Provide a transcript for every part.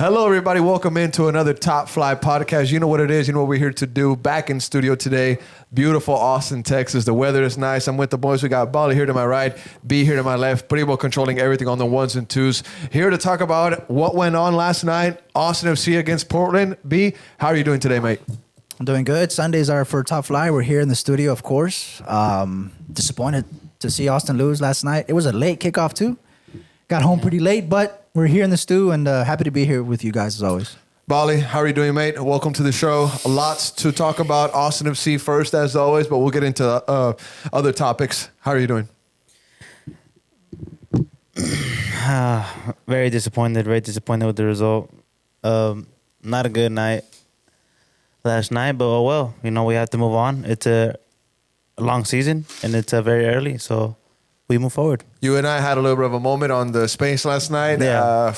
Hello, everybody. Welcome into another Top Fly podcast. You know what it is. You know what we're here to do. Back in studio today. Beautiful Austin, Texas. The weather is nice. I'm with the boys. We got Bali here to my right, B here to my left. Primo controlling everything on the ones and twos. Here to talk about what went on last night. Austin FC against Portland. B, how are you doing today, mate? I'm doing good. Sundays are for Top Fly. We're here in the studio, of course. Disappointed to see Austin lose last night. It was a late kickoff, too. Got home pretty late, but we're here in the stew and happy to be here with you guys as always. Bali, how are you doing, mate? Welcome to the show. Lots to talk about. Austin FC first, as always, but we'll get into other topics. How are you doing? Very disappointed with the result. Not a good night last night, but oh well. You know, we have to move on. It's a long season, and it's very early, so we move forward. You and I had a little bit of a moment on the space last night. Yeah.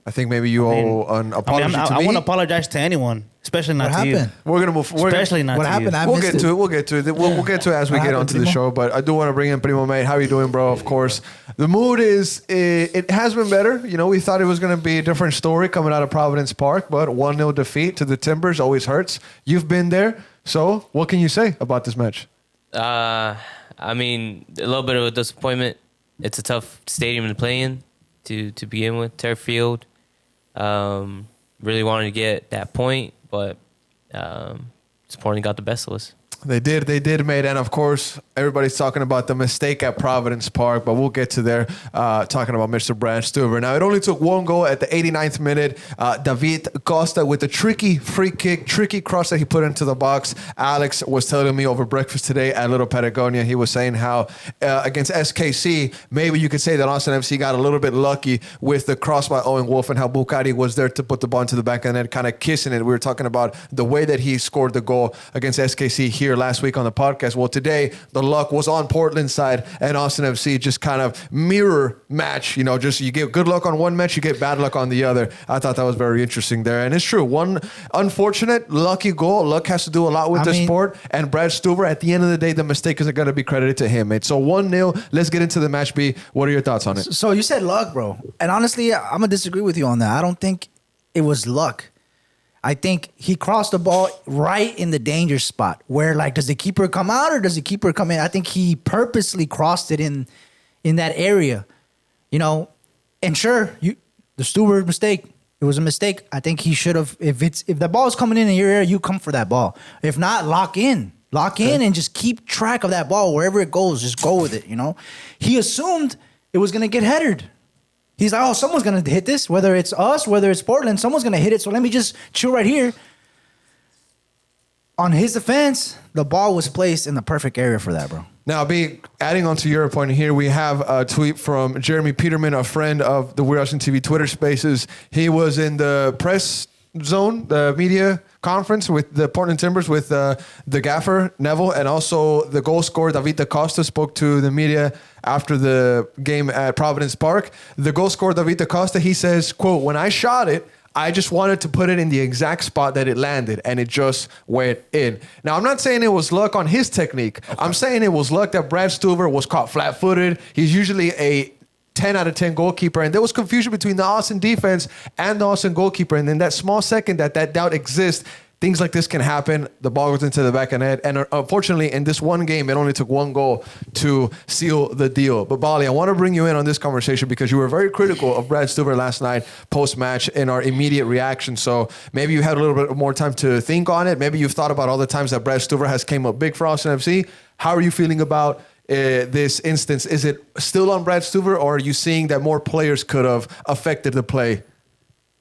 I think maybe you owe an apology to me. I won't apologize to anyone, especially not to you. We're gonna move. Especially not what to happened? you. We'll get to it. We'll get to it. We'll get to it as we get onto the show. But I do want to bring in Primo, mate. How are you doing, bro? Of course, the mood is. It has been better. You know, we thought it was gonna be a different story coming out of Providence Park, but 1-0 defeat to the Timbers always hurts. You've been there, so what can you say about this match? I mean, a little bit of a disappointment. It's a tough stadium to play in to begin with, turf field. Really wanted to get that point, but Sporting got the best of us. They did, mate. And of course, everybody's talking about the mistake at Providence Park, but we'll get to there talking about Mr. Brad Stuver. Now, it only took one goal at the 89th minute. David Costa with a tricky free kick, tricky cross that he put into the box. Alex was telling me over breakfast today at Little Patagonia, he was saying how against SKC, maybe you could say that Austin FC got a little bit lucky with the cross by Owen Wolf and how Bukari was there to put the ball into the back and then kind of kissing it. We were talking about the way that he scored the goal against SKC here last week on the podcast. Well, today the luck was on Portland's side and Austin FC just kind of mirror match. You know, just you get good luck on one match, you get bad luck on the other. I thought that was very interesting there. And it's true. One unfortunate, lucky goal. Luck has to do a lot with the sport. And Brad Stuver, at the end of the day, the mistake isn't going to be credited to him, mate. So 1-0. Let's get into the match, B. What are your thoughts on it? So you said luck, bro. And honestly, I'm going to disagree with you on that. I don't think it was luck. I think he crossed the ball right in the danger spot where, like, does the keeper come out or does the keeper come in? I think he purposely crossed it in that area, you know. And sure, the Stewart mistake, it was a mistake. I think he should have, if the ball's coming in your area, you come for that ball. If not, lock in and just keep track of that ball wherever it goes. Just go with it, you know. He assumed it was going to get headed. He's like, oh, someone's going to hit this, whether it's us, whether it's Portland, someone's going to hit it, so let me just chill right here. On his defense, the ball was placed in the perfect area for that, bro. Now, adding on to your point here, we have a tweet from Jeremy Peterman, a friend of the Weird Austin TV Twitter Spaces. He was in the press zone, the media conference with the Portland Timbers with the gaffer, Neville, and also the goal scorer, David Costa, spoke to the media after the game at Providence Park. The goal scorer, David Costa, he says, quote, "When I shot it, I just wanted to put it in the exact spot that it landed, and it just went in." Now, I'm not saying it was luck on his technique. Okay. I'm saying it was luck that Brad Stuver was caught flat-footed. He's usually a 10 out of 10 goalkeeper, and there was confusion between the Austin defense and the Austin goalkeeper. And in that small second that doubt exists, things like this can happen. The ball goes into the back of the net. And unfortunately, in this one game, it only took one goal to seal the deal. But Bali, I want to bring you in on this conversation because you were very critical of Brad Stuver last night post-match in our immediate reaction. So maybe you had a little bit more time to think on it. Maybe you've thought about all the times that Brad Stuver has came up big for Austin FC. How are you feeling about this instance? Is it still on Brad Stuver, or are you seeing that more players could have affected the play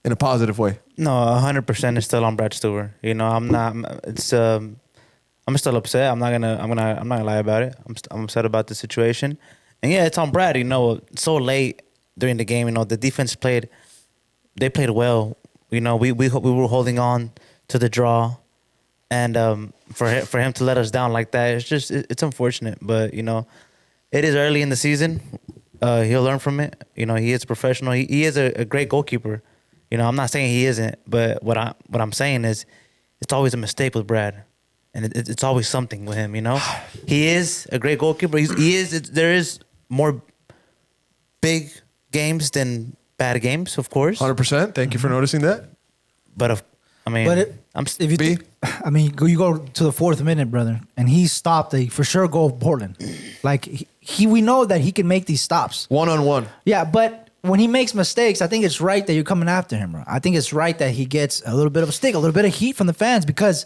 in a positive way? No, 100% is still on Brad Stuver. You know, I'm not. It's I'm still upset. I'm not gonna lie about it. I'm upset about the situation, and yeah, it's on Brad. You know, so late during the game. You know, the defense played well. You know, we were holding on to the draw. And for him to let us down like that, it's unfortunate. But, you know, it is early in the season. He'll learn from it. You know, he is a professional. He is a great goalkeeper. You know, I'm not saying he isn't, but what I'm saying is it's always a mistake with Brad. And it's always something with him, you know. He is a great goalkeeper. There is more big games than bad games, of course. 100%. Thank you for noticing that. But if you B? you go to the 4th minute, brother, and he stopped a for sure goal of Portland. Like we know that he can make these stops. One-on-one. Yeah, but when he makes mistakes, I think it's right that you're coming after him, bro. I think it's right that he gets a little bit of a stick, a little bit of heat from the fans because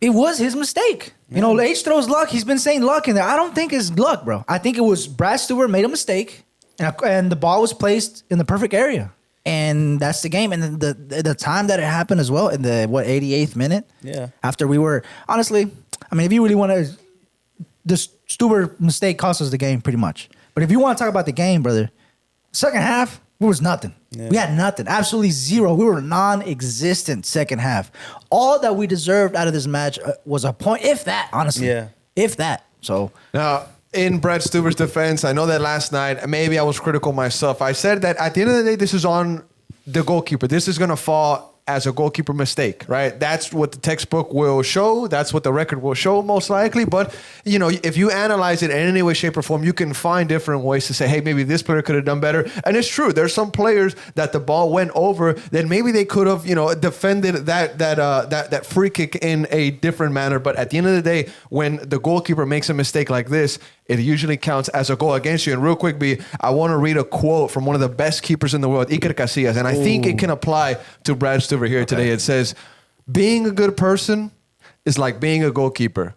it was his mistake. You know, H throws luck. He's been saying luck in there. I don't think it's luck, bro. I think it was Brad Stewart made a mistake, and the ball was placed in the perfect area. And that's the game. And then the time that it happened as well, in the 88th minute. Yeah. After we were honestly, I mean, if you really want to, the Stewart mistake cost us the game pretty much. But if you want to talk about the game, brother, second half, it was nothing. Yeah. We had nothing, absolutely zero. We were non-existent second half. All that we deserved out of this match was a point, if that, honestly. Yeah. If that. So Now, in Brad Stewart's defense, I know that last night, maybe I was critical myself. I said that at the end of the day, this is on the goalkeeper. This is going to fall as a goalkeeper mistake, right? That's what the textbook will show. That's what the record will show, most likely. But, you know, if you analyze it in any way, shape, or form, you can find different ways to say, hey, maybe this player could have done better. And it's true. There's some players that the ball went over that maybe they could have, you know, defended that free kick in a different manner. But at the end of the day, when the goalkeeper makes a mistake like this, it usually counts as a goal against you. And real quick, B, I want to read a quote from one of the best keepers in the world, Iker Casillas. And I think it can apply to Brad Stewart here today. It says, being a good person is like being a goalkeeper.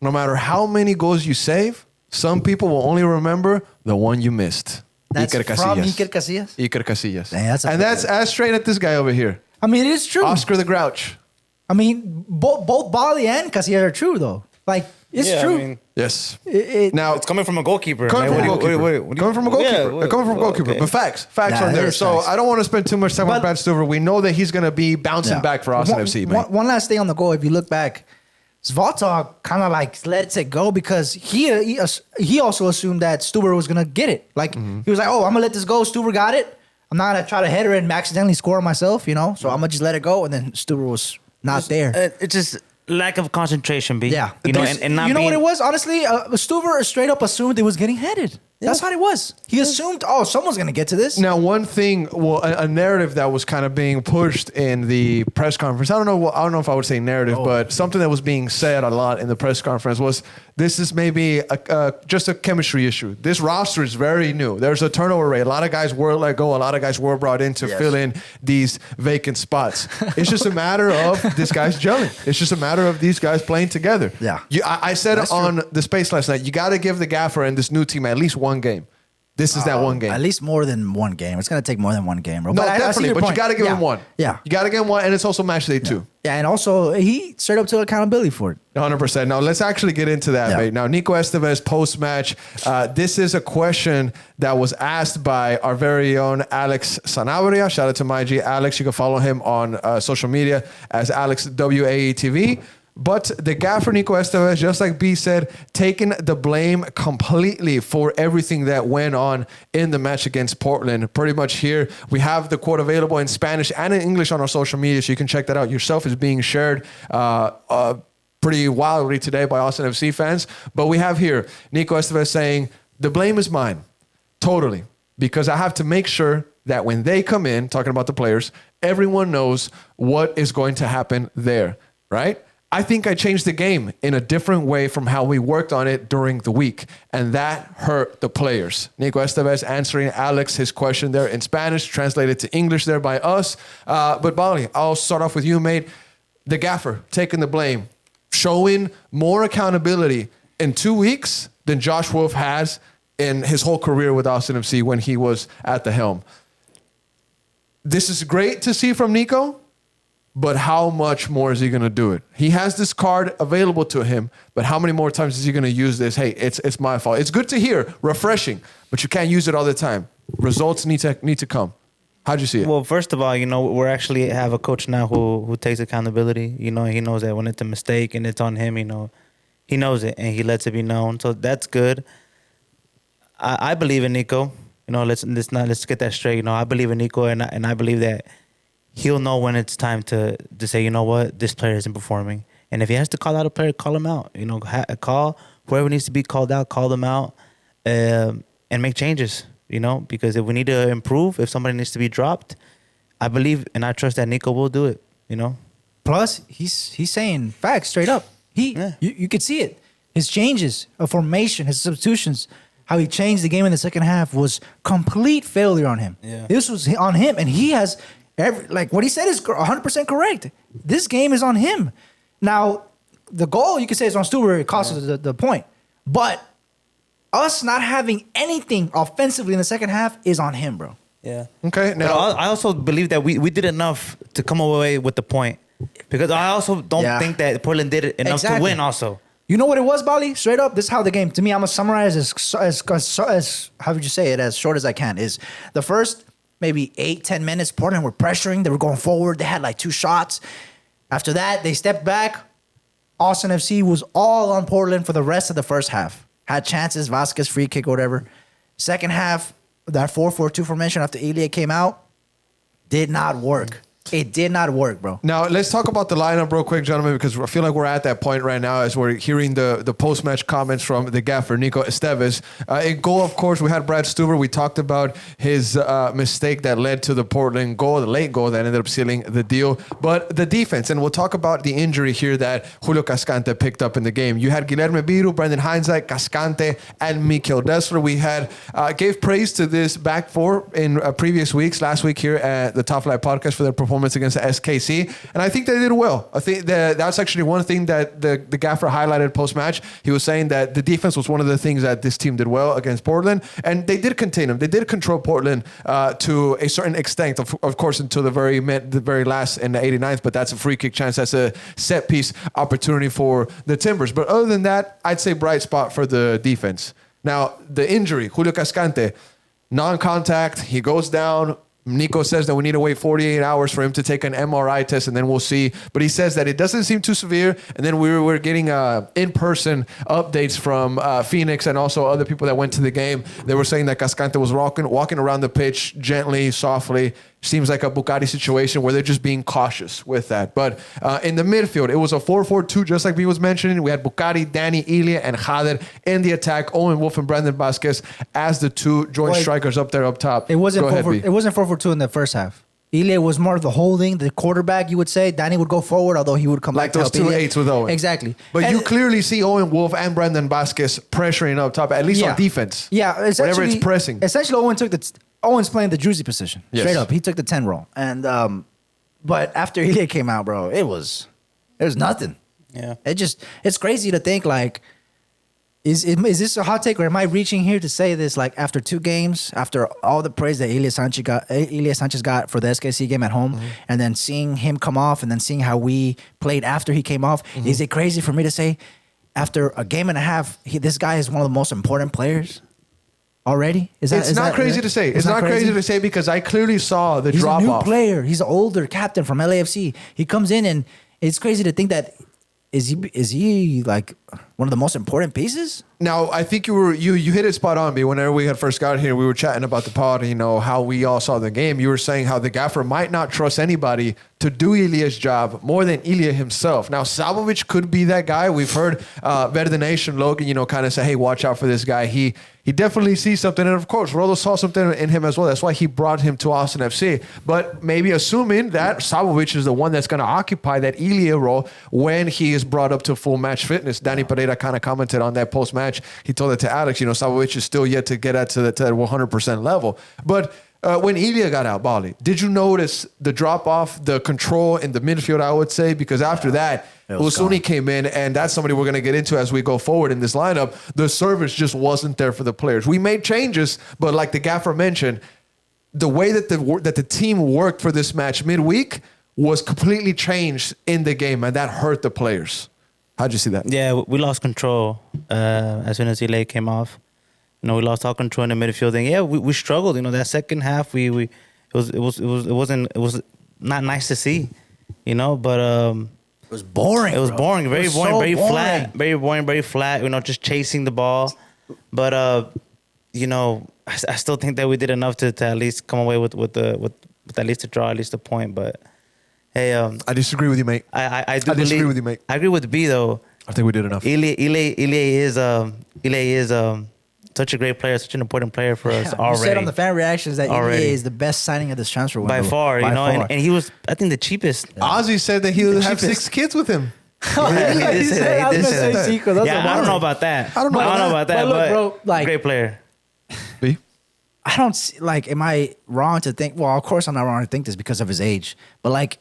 No matter how many goals you save, some people will only remember the one you missed. that's Iker from Casillas. Iker Casillas. Iker Casillas. Dang, that's a and that's as straight at this guy over here. I mean, it is true. Oscar the Grouch. I mean, both Bali and Casillas are true, though. Like, it's true. I mean, Yes. Now, it's coming from a goalkeeper. Coming from a What do you- goalkeeper. what do you- Coming from a goalkeeper. Yeah, Coming from a well, goalkeeper. okay. But facts Nah, on it there. is So facts. I don't want to spend too much time on But- Brad Stewart. We know that he's going to be bouncing back for Austin FC, man. One last thing on the goal. If you look back, Zvalta kind of like lets it go because he also assumed that Stewart was gonna get it. Like he was like, "Oh, I'm gonna let this go. Stewart got it. I'm not gonna try to header and accidentally score myself, you know. So I'm gonna just let it go." And then Stewart was not there. It's just lack of concentration, B. Yeah, You know, and not you know being, what it was? Honestly, Stewart straight up assumed it was getting headed. That's what it was. He assumed, oh, someone's gonna get to this. Now, one thing, well, a narrative that was kind of being pushed in the press conference. I don't know if I would say narrative, but something that was being said a lot in the press conference was this is maybe just a chemistry issue. This roster is very new. There's a turnover rate. A lot of guys were let go. A lot of guys were brought in to fill in these vacant spots. It's just a matter of this guy's gelling. It's just a matter of these guys playing together. Yeah. I said That's on true. the space last night, you got to give the gaffer and this new team at least one game. This is that one game. At least more than one game. It's gonna take more than one game, bro. No, But I see definitely. your But you point. got to give Yeah. him one. Yeah. You got to give him one, and it's also match day too. Yeah, and also he straight up took accountability for it. 100%. Now, let's actually get into that, Yeah. mate. Now, Nico Estévez post-match. This is a question that was asked by our very own Alex Sanabria. Shout out to my G, Alex. You can follow him on social media as Alex WAETV. But the gaffer, Nico Estévez, just like B said, taking the blame completely for everything that went on in the match against Portland. Pretty much here, we have the quote available in Spanish and in English on our social media, so you can check that out yourself. It's being shared pretty wildly today by Austin FC fans. But we have here Nico Estévez saying, the blame is mine, totally, because I have to make sure that when they come in, talking about the players, everyone knows what is going to happen there, right? I think I changed the game in a different way from how we worked on it during the week, and that hurt the players. Nico Estévez answering Alex his question there in Spanish, translated to English there by us. But Bali, I'll start off with you, mate. The gaffer taking the blame, showing more accountability in 2 weeks than Josh Wolf has in his whole career with Austin FC when he was at the helm. This is great to see from Nico. But how much more is he going to do it? He has this card available to him, but how many more times is he going to use this? Hey, it's my fault. It's good to hear, refreshing, but you can't use it all the time. Results need to come. How'd you see it? Well, first of all, you know, we're actually have a coach now who takes accountability. You know, he knows that when it's a mistake and it's on him, you know, he knows it and he lets it be known. So that's good. I believe in Nico. You know, let's get that straight. You know, I believe in Nico, and I believe that he'll know when it's time to say, you know what, this player isn't performing. And if he has to call out a player, call him out. You know, call whoever needs to be called out, call them out, and make changes. you know, because if we need to improve, if somebody needs to be dropped, I believe and I trust that Nico will do it, you know. Plus, he's saying facts straight up. You could see it. His changes of formation, his substitutions, how he changed the game in the second half was complete failure on him. Yeah. This was on him, and he has what he said is 100% correct. This game is on him. Now, the goal you could say is on Stuber. It cost us the point, but us not having anything offensively in the second half is on him, bro. Yeah. Okay. Now, Now, I also believe that we did enough to come away with the point, because I also don't think that Portland did enough to win. Also, you know what it was, Bali? Straight up, this is how the game. To me, I'm gonna summarize as how would you say it, as short as I can. Is the first maybe 8-10 minutes, Portland were pressuring. They were going forward. They had like 2 shots. After that, they stepped back. Austin FC was all on Portland for the rest of the first half. Had chances, Vasquez free kick, whatever. Second half, that 4-4-2 formation after Elia came out did not work. It did not work, bro. now let's talk about the lineup real quick, gentlemen, because I feel like we're at that point right now as we're hearing the post-match comments from the gaffer, Nico Estévez. In goal, of course, we had Brad Stuber. We talked about his mistake that led to the Portland goal, the late goal that ended up sealing the deal. But the defense, and we'll talk about the injury here that Julio Cascante picked up in the game. You had Guilherme Biru, Brendan Heinzeit, Cascante, and Mikel Dessler. We had gave praise to this back four in previous weeks, last week here at the Top Flight Podcast for their performance against the SKC, and I think they did well. I think that's actually one thing that the gaffer highlighted post-match. He was saying that the defense was one of the things that this team did well against Portland, and they did contain them. They did control Portland to a certain extent, of course, until the very last in the 89th, but that's a free kick chance. That's a set piece opportunity for the Timbers. But other than that, I'd say bright spot for the defense. Now, the injury, Julio Cascante, non-contact, he goes down. Nico says that we need to wait 48 hours for him to take an MRI test, and then we'll see. But he says that it doesn't seem too severe. And then we were getting in-person updates from Phoenix and also other people that went to the game. They were saying that Cascante was walking around the pitch gently, softly. Seems like a Bucati situation where they're just being cautious with that. But in the midfield, it was a 4-4-2, just like we was mentioning. We had Bucati, Danny, Ilya, and Jader in the attack. Owen Wolf and Brandon Vasquez as the 2 joint strikers up there up top. It wasn't 4-4-2 in the first half. Ilya was more of the holding, the quarterback, you would say. Danny would go forward, although he would come like back those to help 2 Ilya. 8s with Owen. Exactly. But you clearly see Owen Wolf and Brandon Vasquez pressuring up top, at least on defense. Yeah, whenever it's pressing. Essentially, Owen's playing the Druzy position. Yes. Straight up. He took the 10 role. And but after Ilya came out, bro, there was nothing. Yeah. It's crazy to think like, is this a hot take, or am I reaching here to say this like after 2 games, after all the praise that Ilya Sanchez got for the SKC game at home, and then seeing him come off and then seeing how we played after he came off, is it crazy for me to say after a game and a half, this guy is one of the most important players? Already? It's not crazy to say. It's not crazy to say because I clearly saw the drop off. He's a new player. He's an older captain from LAFC. He comes in and it's crazy to think that is he like one of the most important pieces? Now, I think you hit it spot on, B. Whenever we had first got here, we were chatting about the pod, how we all saw the game. You were saying how the gaffer might not trust anybody to do Ilya's job more than Ilya himself. Now, Savovic could be that guy. We've heard Verde Nation, Logan, kind of say, hey, watch out for this guy. He definitely sees something. And, of course, Rodo saw something in him as well. That's why he brought him to Austin FC. But maybe assuming that Savovic is the one that's going to occupy that Ilya role when he is brought up to full match fitness. Danny Pereira kind of commented on that post-match. He told it to Alex, Savovic is still yet to get to that 100% level. But when Ilya got out, Bali, did you notice the drop-off, the control in the midfield, I would say? Because after that, Usuni came in, and that's somebody we're going to get into as we go forward in this lineup. The service just wasn't there for the players. We made changes, but like the gaffer mentioned, the way that the team worked for this match midweek was completely changed in the game, and that hurt the players. How'd you see that? Yeah, we lost control as soon as Ilya came off. We lost all control in the midfield, and yeah, we struggled. That second half, it was not nice to see, but it was boring. It was boring, very boring, so very boring. flat, very boring, very flat. Just chasing the ball, but I still think that we did enough to at least come away with at least a draw, at least a point. But hey, I disagree with you, mate. I disagree with you, mate. I agree with B though. I think we did enough. Ilya is such a great player, such an important player for us You already. said on the fan reactions that Already. EA is the best signing of this transfer window. by far, you know, far. and he was, I think, the cheapest. Ozzy said that he would have cheapest. 6 kids with him. Yeah, he did say that. He did say that. Zico, that's Yeah, I don't wild. know about that. I don't know about that. But look, bro, like- great player. B? I don't see, like, am I wrong to think? Well, of course I'm not wrong to think this because of his age, but like,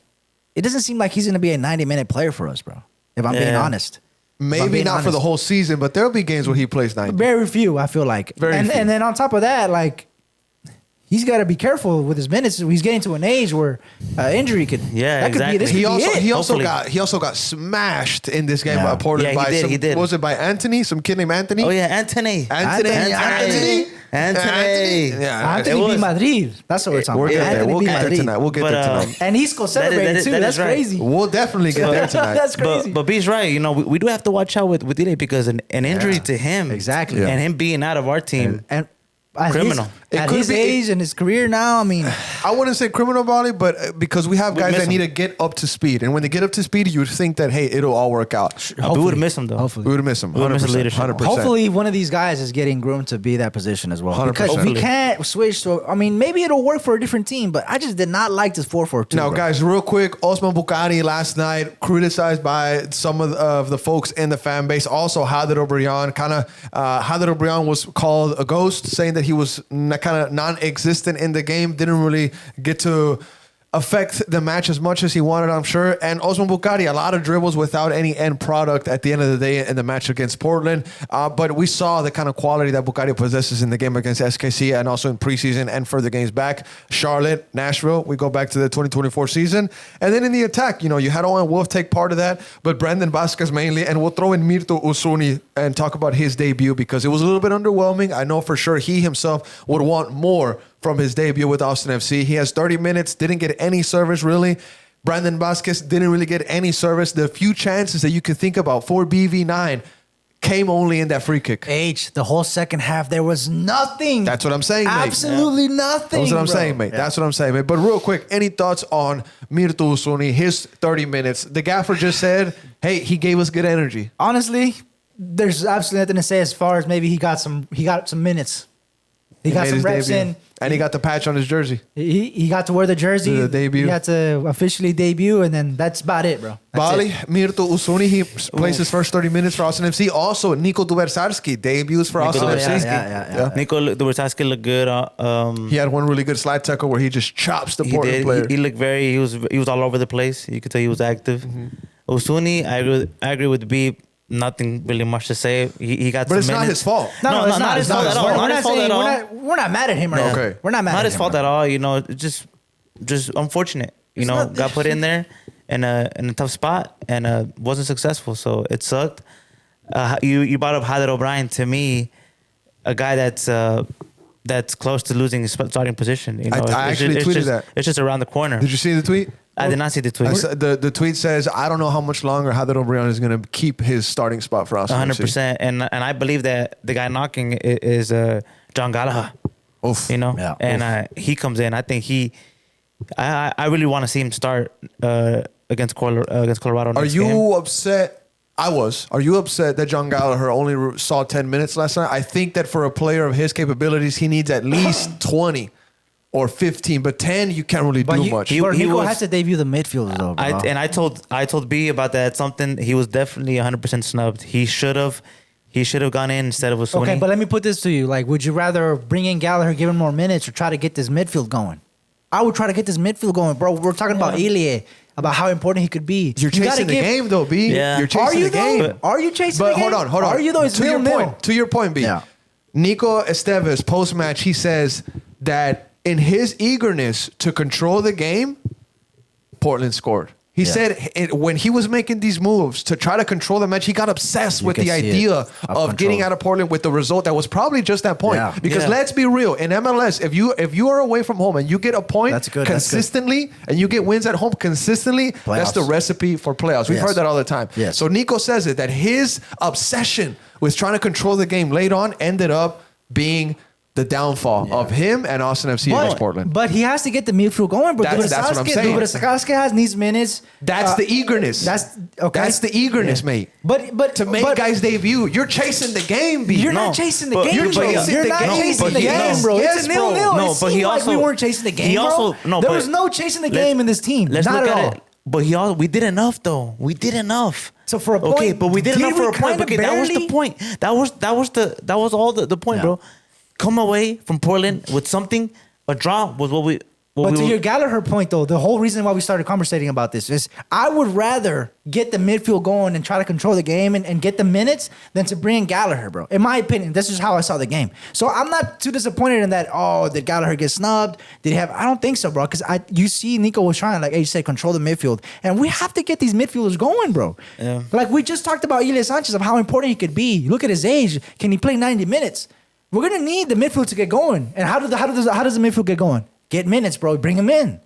it doesn't seem like he's going to be a 90-minute player for us, bro. If I'm being Yeah. honest. Maybe being not for the honest. whole season, but there'll be games where he plays 90. Very few, I feel like. Very and, few. and then on top of that, like, he's got to be careful with his minutes. He's getting to an age where injury could. Yeah, that could be, exactly. this could He be also it. he also got smashed in this game Yeah. by Portland Yeah, by he did. was it by Anthony? Some kid named Anthony? Oh yeah, Anthony. Anthony. Yeah. Anthony It B. was- Madrid. That's what we're talking We'll about. get there. Anthony We'll B. get there Madrid. tonight. We'll get But, there tonight. And he's still celebrating that too. is That's right. crazy. We'll definitely get there tonight. That's crazy. But B's right. You know, we do have to watch out with Dile because an injury to him, Exactly. Yeah. and him being out of our team. And at Criminal. It At could his be- age and his career now, I mean, I wouldn't say criminal body, but because we have We guys miss that need to him. get up to speed, and when they get up to speed, you would think that hey, it'll all work out. we would miss him though. Hopefully. We would miss him. We would miss 100%. his leadership. 100%. Hopefully, one of these guys is getting groomed to be that position as well. 100%. Because we Hopefully. can't switch. So, I mean, maybe it'll work for a different team, but I just did not like this 4-4-2. Now, bro. guys, real quick, Osman Bukhari last night criticized by some of the folks in the fan base. Also, Hader O'Brien Hader O'Brien was called a ghost, saying that he was kind of non-existent in the game, didn't really get to affect the match as much as he wanted, I'm sure. And Osman Bukhari, a lot of dribbles without any end product at the end of the day in the match against Portland. But we saw the kind of quality that Bukhari possesses in the game against SKC and also in preseason and further games back. Charlotte, Nashville, we go back to the 2024 season. And then in the attack, you had Owen Wolf take part of that, but Brandon Vasquez mainly. And we'll throw in Mirto Usuni and talk about his debut because it was a little bit underwhelming. I know for sure he himself would want more from his debut with Austin FC. He has 30 minutes, didn't get any service really. Brandon Vasquez didn't really get any service. The few chances that you could think about for BV9 came only in that free kick. The whole second half, there was nothing. That's what I'm saying, mate. Absolutely nothing. That's what I'm bro. saying, mate. Yeah. That's what I'm saying, mate. But real quick, any thoughts on Mirto Usuni, his 30 minutes? The gaffer just said, hey, he gave us good energy. Honestly, there's absolutely nothing to say as far as maybe he got some minutes. He got made some his reps debut. in. And he got the patch on his jersey. He got to wear the jersey. The debut. He got to officially debut, and then that's about it, bro. That's Bali, it. Mirto Usuni, he plays his first 30 minutes for Austin FC. Also, Nico Dubersarski debuts for Austin Dubersarski. FC. Yeah. Nico Dubersarski looked good. He had one really good slide tackle where he just chops the He Portland did. player. He looked he was all over the place. You could tell he was active. Mm-hmm. Usuni, I agree with B. Nothing really much to say. He got. But some it's not minutes. his fault. No, not his fault at all. Not his fault at all. We're not mad at him right now. Okay. We're not mad Not at his him fault right at all. It's just unfortunate. Got put in there in a tough spot and wasn't successful. So it sucked. You brought up Hader O'Brien. To me, a guy that's close to losing his starting position. I actually tweeted that. It's just around the corner. Did you see the tweet? I did not see the tweet. The tweet says, I don't know how much longer Hader O'Brien is going to keep his starting spot for Austin 100%. And I believe that the guy knocking is John Gallagher. Oof. Yeah. And he comes in. I think I really want to see him start against Colorado. Are next you game. upset? I was. Are you upset that John Gallagher only saw 10 minutes last night? I think that for a player of his capabilities, he needs at least 20 or 15. But 10, you can't really do much. he Nico was- has to debut the midfield though, bro. I told B about that. Something he was definitely 100% snubbed. He should have gone in instead of Usuni. Okay, but let me put this to you. Like, would you rather bring in Gallagher, give him more minutes, or try to get this midfield going? I would try to get this midfield going, bro. We're talking about Ilie, about how important he could be. You're You gotta chasing the give- game, though, B. Yeah. You're chasing Are you the game. though? Are you chasing the But game? hold on. Are you though? It's to your nil-nil. point. To your point, B. Yeah. Nico Estévez post match, he says that in his eagerness to control the game, Portland scored. He said when he was making these moves to try to control the match, he got obsessed with could the see it. idea Of of control. getting out of Portland with the result that was probably just that point. Yeah. Because Yeah. let's be real, in MLS, if you are away from home and you get a point That's good, that's good. consistently and you get wins at home consistently, that's the Playoffs. recipe for playoffs. We've Yes. heard that all the time. Yes. So Nico says it that his obsession with trying to control the game late on ended up being the downfall of him and Austin FC against Portland. But he has to get the midfield going, bro. That's what I'm saying. Dubravsky needs minutes. That's the eagerness. That's okay. That's the eagerness, mate. But To make guys debut, you're chasing the game, B. You're not chasing the game, you're bro. chasing You're the not game. chasing But the yes, game, bro. yes, It's a bro. 0-0. No, It but he seemed like also- we weren't chasing the game, he also- bro. no, there but was no chasing the let's- game in this team. Let's Not look at at all. it. But we did enough though. We did enough. So for a point, okay, but we did enough for a point. kinda Okay, that was the barely- point. That was all the point, Yeah. bro. Come away from Portland with something. A draw was what we. But to your Gallagher point, though, the whole reason why we started conversating about this is I would rather get the midfield going and try to control the game and get the minutes than to bring in Gallagher, bro. In my opinion, this is how I saw the game. So I'm not too disappointed in that. Oh, did Gallagher get snubbed? Did he have? I don't think so, bro. Because you see, Nico was trying, like you said, control the midfield, and we have to get these midfielders going, bro. Yeah. Like we just talked about Ilya Sanchez of how important he could be. Look at his age. Can he play 90 minutes? We're gonna need the midfield to get going. And how does the midfield get going? Get minutes, bro. Bring him in.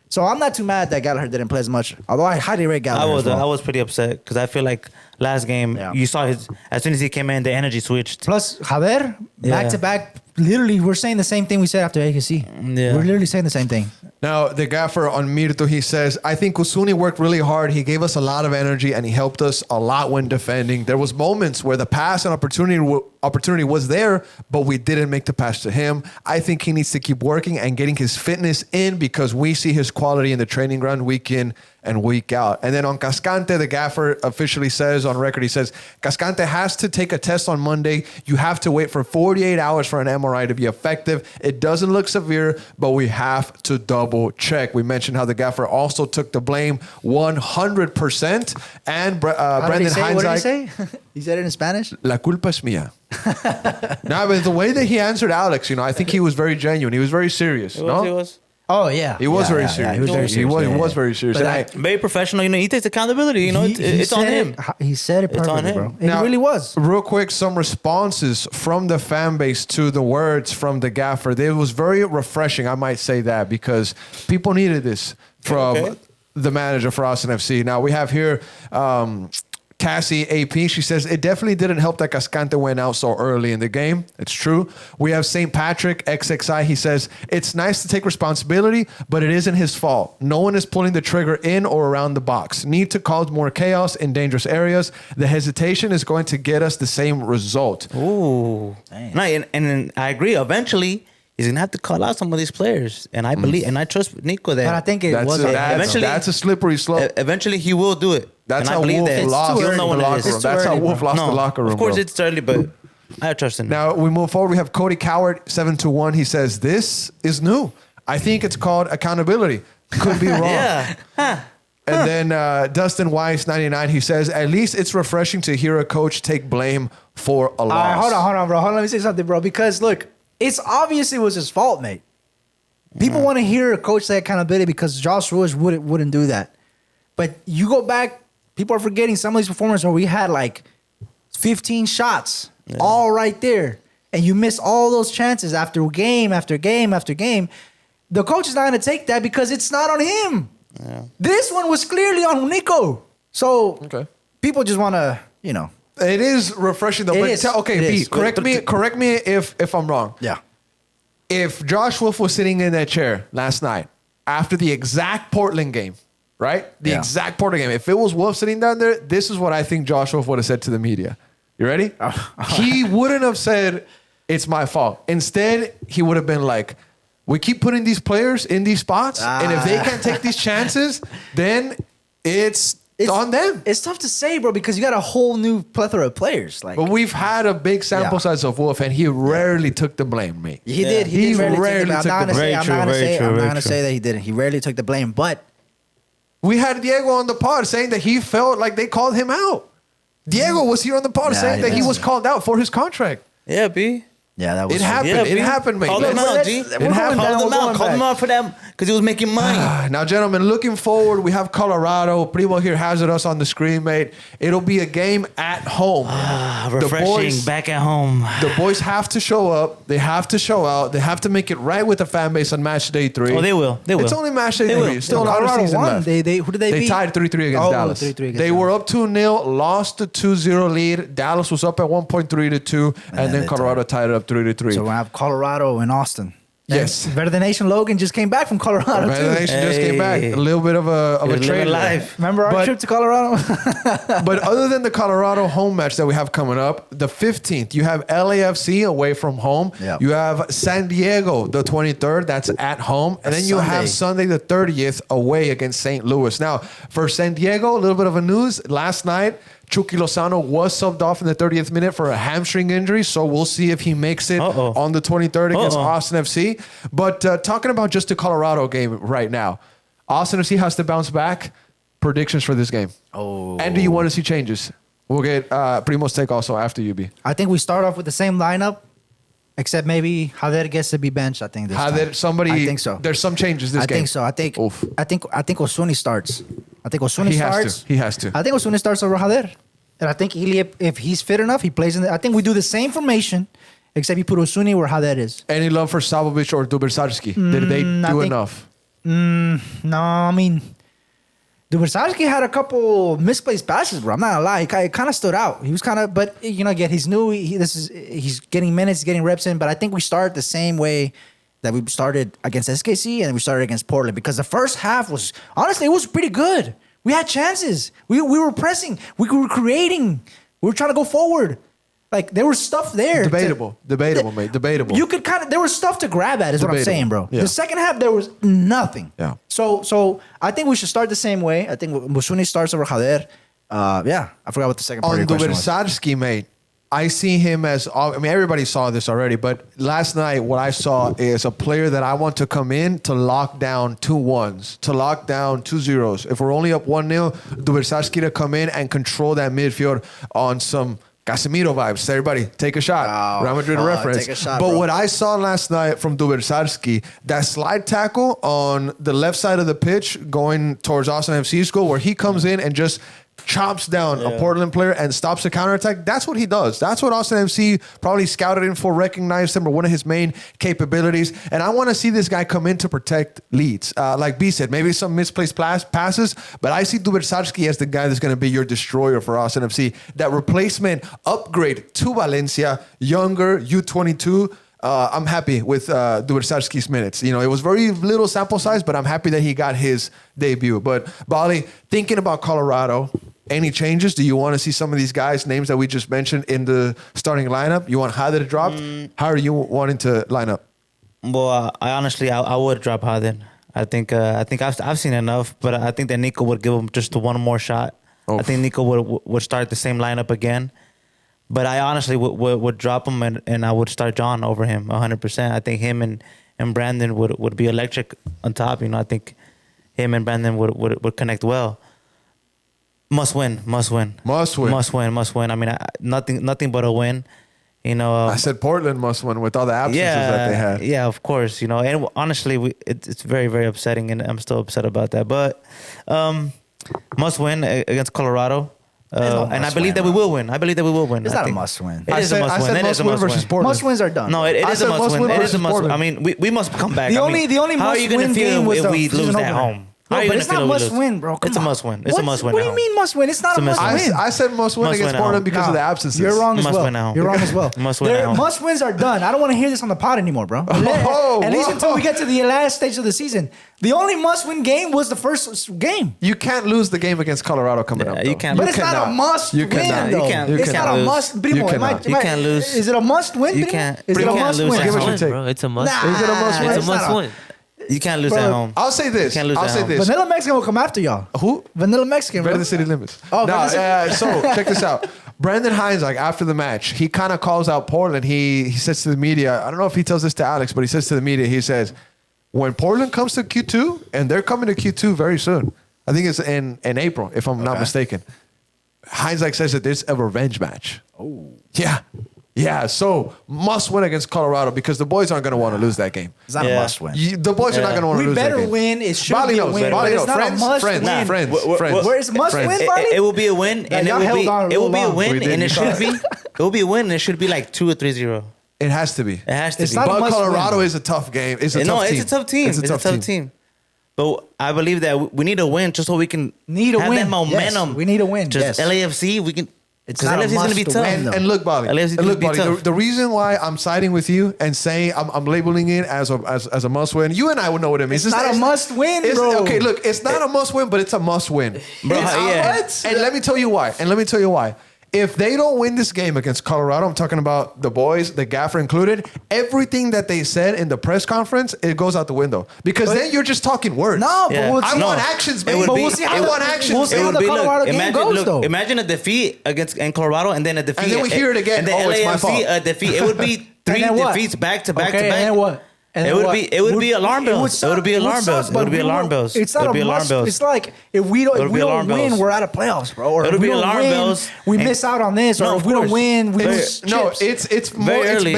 So I'm not too mad that Gallagher didn't play as much. Although I highly rate Gallagher. I was pretty upset because I feel like last game you saw as soon as he came in, the energy switched. Plus, Javier, back to back. Literally, we're saying the same thing we said after AKC. Yeah. We're literally saying the same thing. Now, the gaffer on Mirto, he says, I think Kusuni worked really hard. He gave us a lot of energy and he helped us a lot when defending. There was moments where the pass and opportunity was there, but we didn't make the pass to him. I think he needs to keep working and getting his fitness in because we see his quality in the training ground week in and week out. And then on Cascante, the gaffer officially says on record, he says, Cascante has to take a test on Monday. You have to wait for 48 hours for an MRI to be effective. It doesn't look severe, but we have to double check. We mentioned how the gaffer also took the blame 100%. And Brendan Heinzike. What did he say? He said it in Spanish? La culpa es mía. No, but the way that he answered Alex, I think he was very genuine. He was very serious. He no? was. Oh, yeah. He was very serious. Yeah, he was very serious. He was very serious. But And Very professional. He takes accountability. It's on him. He said it It's on perfectly, him. bro. And it really was. Real quick, some responses from the fan base to the words from the gaffer. It was very refreshing, I might say that, because people needed this from the manager for Austin FC. Now, we have here Cassie AP. She says, it definitely didn't help that Cascante went out so early in the game. It's true. We have St. Patrick XXI. He says, it's nice to take responsibility, but it isn't his fault. No one is pulling the trigger in or around the box. Need to cause more chaos in dangerous areas. The hesitation is going to get us the same result. Ooh. No, and I agree. Eventually, he's gonna have to call out some of these players, and I believe and I trust Nico that. But I think it was That's a slippery slope. Eventually, he will do it. That's and how I believe Wolf that lost he'll the know when it locker is. room. That's how Wolf lost the No, locker room. Of course, bro. it's early, but I trust him. Now we move forward. We have Cody Coward 721. He says this is new. I think it's called accountability. Could be wrong. Yeah. And then Dustin Weiss 99. He says at least it's refreshing to hear a coach take blame for a loss. All right, hold on, bro. Hold on, let me say something, bro. Because look, it's obvious it was his fault, mate. People want to hear a coach say accountability because Josh Ruiz wouldn't do that. But you go back, people are forgetting some of these performances where we had like 15 shots all right there. And you miss all those chances after game, after game, after game. The coach is not going to take that because it's not on him. Yeah. This one was clearly on Nico. So people just want to, It is refreshing though. It But is. okay, It B, is. correct me if I'm wrong. Yeah. If Josh Wolf was sitting in that chair last night after the exact Portland game, right? The exact Portland game. If it was Wolf sitting down there, this is what I think Josh Wolf would have said to the media. You ready? He wouldn't have said, it's my fault. Instead, he would have been like, we keep putting these players in these spots, and if they can't take these chances, then it's on them. It's tough to say, bro, because you got a whole new plethora of players. Like, But we've had a big sample size of Wolf, and he rarely took the blame, mate. he did. He He rarely rarely took the blame. I'm not going to say that he didn't. He rarely took the blame, but We had Diego on the pod saying that he felt like they called him out. Diego was here on the pod saying that he was called out for his contract. Yeah, B. yeah, that was It happened. Yeah, It happened, mate. Call him out, G. It happened. Call him out for that because he was making money. Now, gentlemen, looking forward, we have Colorado. Primo here has us on the screen, mate. It'll be a game at home. Refreshing, back at home. The boys have to show up. They have to show out. They have to make it right with the fan base on match day 3. Oh, they will. They will. It's only match day They 3. will. Still a lot of Colorado season won. left. Who did they beat? They tied 3-3 against Dallas. 3-3 against They Dallas. were up 2-0, lost the 2-0 lead. Dallas was up at 1.3-2, and then they Colorado tied it up up 3-3. So we have Colorado and Austin. Yes. Better Than Nation Logan just came back from Colorado Better too. Nation just came back. A little bit of a trade life. Remember our But- trip to Colorado? But other than the Colorado home match that we have coming up, the 15th, you have LAFC away from home. Yeah. You have San Diego the 23rd, that's at home. And then you have Sunday the 30th away against St. Louis. Now, for San Diego, a little bit of a news. Last night, Chucky Lozano was subbed off in the 30th minute for a hamstring injury, so we'll see if he makes it on the 23rd against Austin FC. But talking about just the Colorado game right now, Austin FC has to bounce back. Predictions for this game. Oh. And do you want to see changes? We'll get Primo's take also after you, B. I think we start off with the same lineup, except maybe Javier gets to be benched. I think this time. I think so. There's some changes this I game. think so. I think Osuni starts. I think Osuni He has starts. to. He has to. I think Osuni starts over Javier. And I think Ili, if he's fit enough, he plays in the, I think we do the same formation, except you put Osuni where Javier is. Any love for Savovic or Dubersarski? Did they do enough? No, I mean, Dubersarski had a couple misplaced passes, bro. I'm not gonna lie. It kind of stood out. He was kind of, but you know, again, he's new. He's getting minutes, he's getting reps in. But I think we start the same way that we started against SKC and we started against Portland, because the first half was, honestly, it was pretty good. We had chances. We were pressing. We were creating. We were trying to go forward. Like, there was stuff there. Debatable, mate. Debatable. You could there was stuff to grab at, is what I'm Debatable. saying, bro. Yeah. The second half, there was nothing. Yeah. So I think we should start the same way. I think Musuni starts over Javier. Yeah, I forgot what the second part On of your question was. Dubersarski, mate, I see him as, I mean, everybody saw this already, but last night what I saw is a player that I want to come in to lock down 2-1s, to lock down 2-0s. If we're only up 1-0, Dubersarski to come in and control that midfield on some Casemiro vibes. Everybody, take a shot. Oh, Real Madrid reference. take a shot, but bro. what I saw last night from Dubersarski, that slide tackle on the left side of the pitch going towards Austin FC's goal, where he comes in and just chops down a Portland player and stops the counterattack. That's what he does. That's what Austin FC probably scouted him for, recognized him, or one of his main capabilities. And I want to see this guy come in to protect leads. Like B said, maybe some misplaced passes, but I see Dubersarski as the guy that's going to be your destroyer for Austin FC. That replacement upgrade to Valencia, younger, U22. I'm happy with Dubersarski's minutes. You know, it was very little sample size, but I'm happy that he got his debut. But Bali, thinking about Colorado, any changes? Do you want to see some of these guys' names that we just mentioned in the starting lineup? You want Hader dropped? How are you wanting to line up? Well, I would drop Haden. I think I've seen enough, but I think that Nico would give him just one more shot. Oh. I think Nico would start the same lineup again. But I honestly would drop him and I would start John over him 100%. I think him and Brandon would be electric on top. You know, I think him and Brandon would connect well. Must win. I mean, nothing but a win. You know, I said Portland must win with all the absences that they had. Yeah, of course. You know, and honestly, it's very, very upsetting, and I'm still upset about that. But must win against Colorado. And I believe that we will win. It's not a must win. It is a must win. I said must win versus Portland. Must wins are done. No, it I is a said must win. It is a versus must win. I Portland. mean, we must come back. The I mean, only how are you gonna must-win game feel was if the we season lose at opener. home? No, How are you but gonna it's feel not if we must lose? win, bro. Come It's a on. must win. It's a must win. What do you mean must win? It's not a must win. I said must win Must against win at Portland home. because of the absences. You're wrong as Must well. win at home. You're wrong as well. Must win at home. Must wins are done. I don't want to hear this on the pod anymore, bro. At least until we get to the last stage of the season. The only must win game was the first game. You can't lose the game against Colorado coming up. you though. can't. But You it's not a must You win, cannot. though. You can't- It's you not can't a lose. must. Primo, You cannot. You can't lose. Is it a must win? You Primo? can't- Is it you a can't must lose win? at Give us home. your take. Bro, it's a must. Nah. Is it a must win? It's a It's not must a- win. You can't lose Bro, at home. I'll say this. Can't lose I'll at say home. this. Vanilla Mexican will come after y'all. Who? Vanilla Mexican, bro. Better than city limits. Oh, no, better than so check this out. Brandon Hines, like after the match, he kind of calls out Portland. He says to the media, I don't know if he tells this to Alex, but he says to the media, he says, when Portland comes to Q2, and they're coming to Q2 very soon. I think it's in April, if I'm not mistaken. Hines like says that there's a revenge match. Oh. Yeah, so must win against Colorado because the boys aren't going to want to lose that game. It's not a Yeah. must win. The boys are not going to want to We lose that better game. win. It should Bali be a knows, win, Bali but it's knows. not Friends, a must friends, win. friends. Where's must Friends. win, Bali? It will be a win, Yeah, and y'all held on a it will be a little long. win, We did. and it should be. It will be a win, and it should be like 2 or 3-0. It has to be. It has to It's be. not a But must Colorado win. is a tough game. It's a No, tough team. it's a tough team. It's a tough team. But I believe that we need a win just so we can Need a have win. that momentum. Yes, we need a win, Just yes. LAFC, we can It's 'Cause not a LFC is gonna must be to tough. win, though. And look, Bali. LAFC And look, be Bali. tough. The reason why I'm siding with you and saying I'm labeling it as a must win. You and I would know what it means. It's not a must win, it's- bro. Okay, look, it's not a must win, but it's a must win. Bro, yeah. And let me tell you why. If they don't win this game against Colorado, I'm talking about the boys, the gaffer included, everything that they said in the press conference, it goes out the window. Because then you're just talking words. No, but Yeah. we'll I see. want actions, It man. would But be- we'll see how I the- want actions. we'll see It how would the be, Colorado game goes, though. Imagine a defeat against in Colorado, and then a defeat, And then we hear it again. and then Oh, it's my LAFC fault. a defeat. It would be three then what? defeats back to back Okay, to back. and then what? And It then would what? be- it would be alarm bells. It would be alarm suck, bells. It but would be we alarm won't- bells. It's not It would a be alarm must. bells. It's like if we It don't, would if we be don't alarm win, bells. we're out of playoffs, bro. Or It if would we be don't alarm win, bells. we And- miss out on this. No, Or of if we don't course. win, we Very- lose. No, chips. it's more. Very It's early.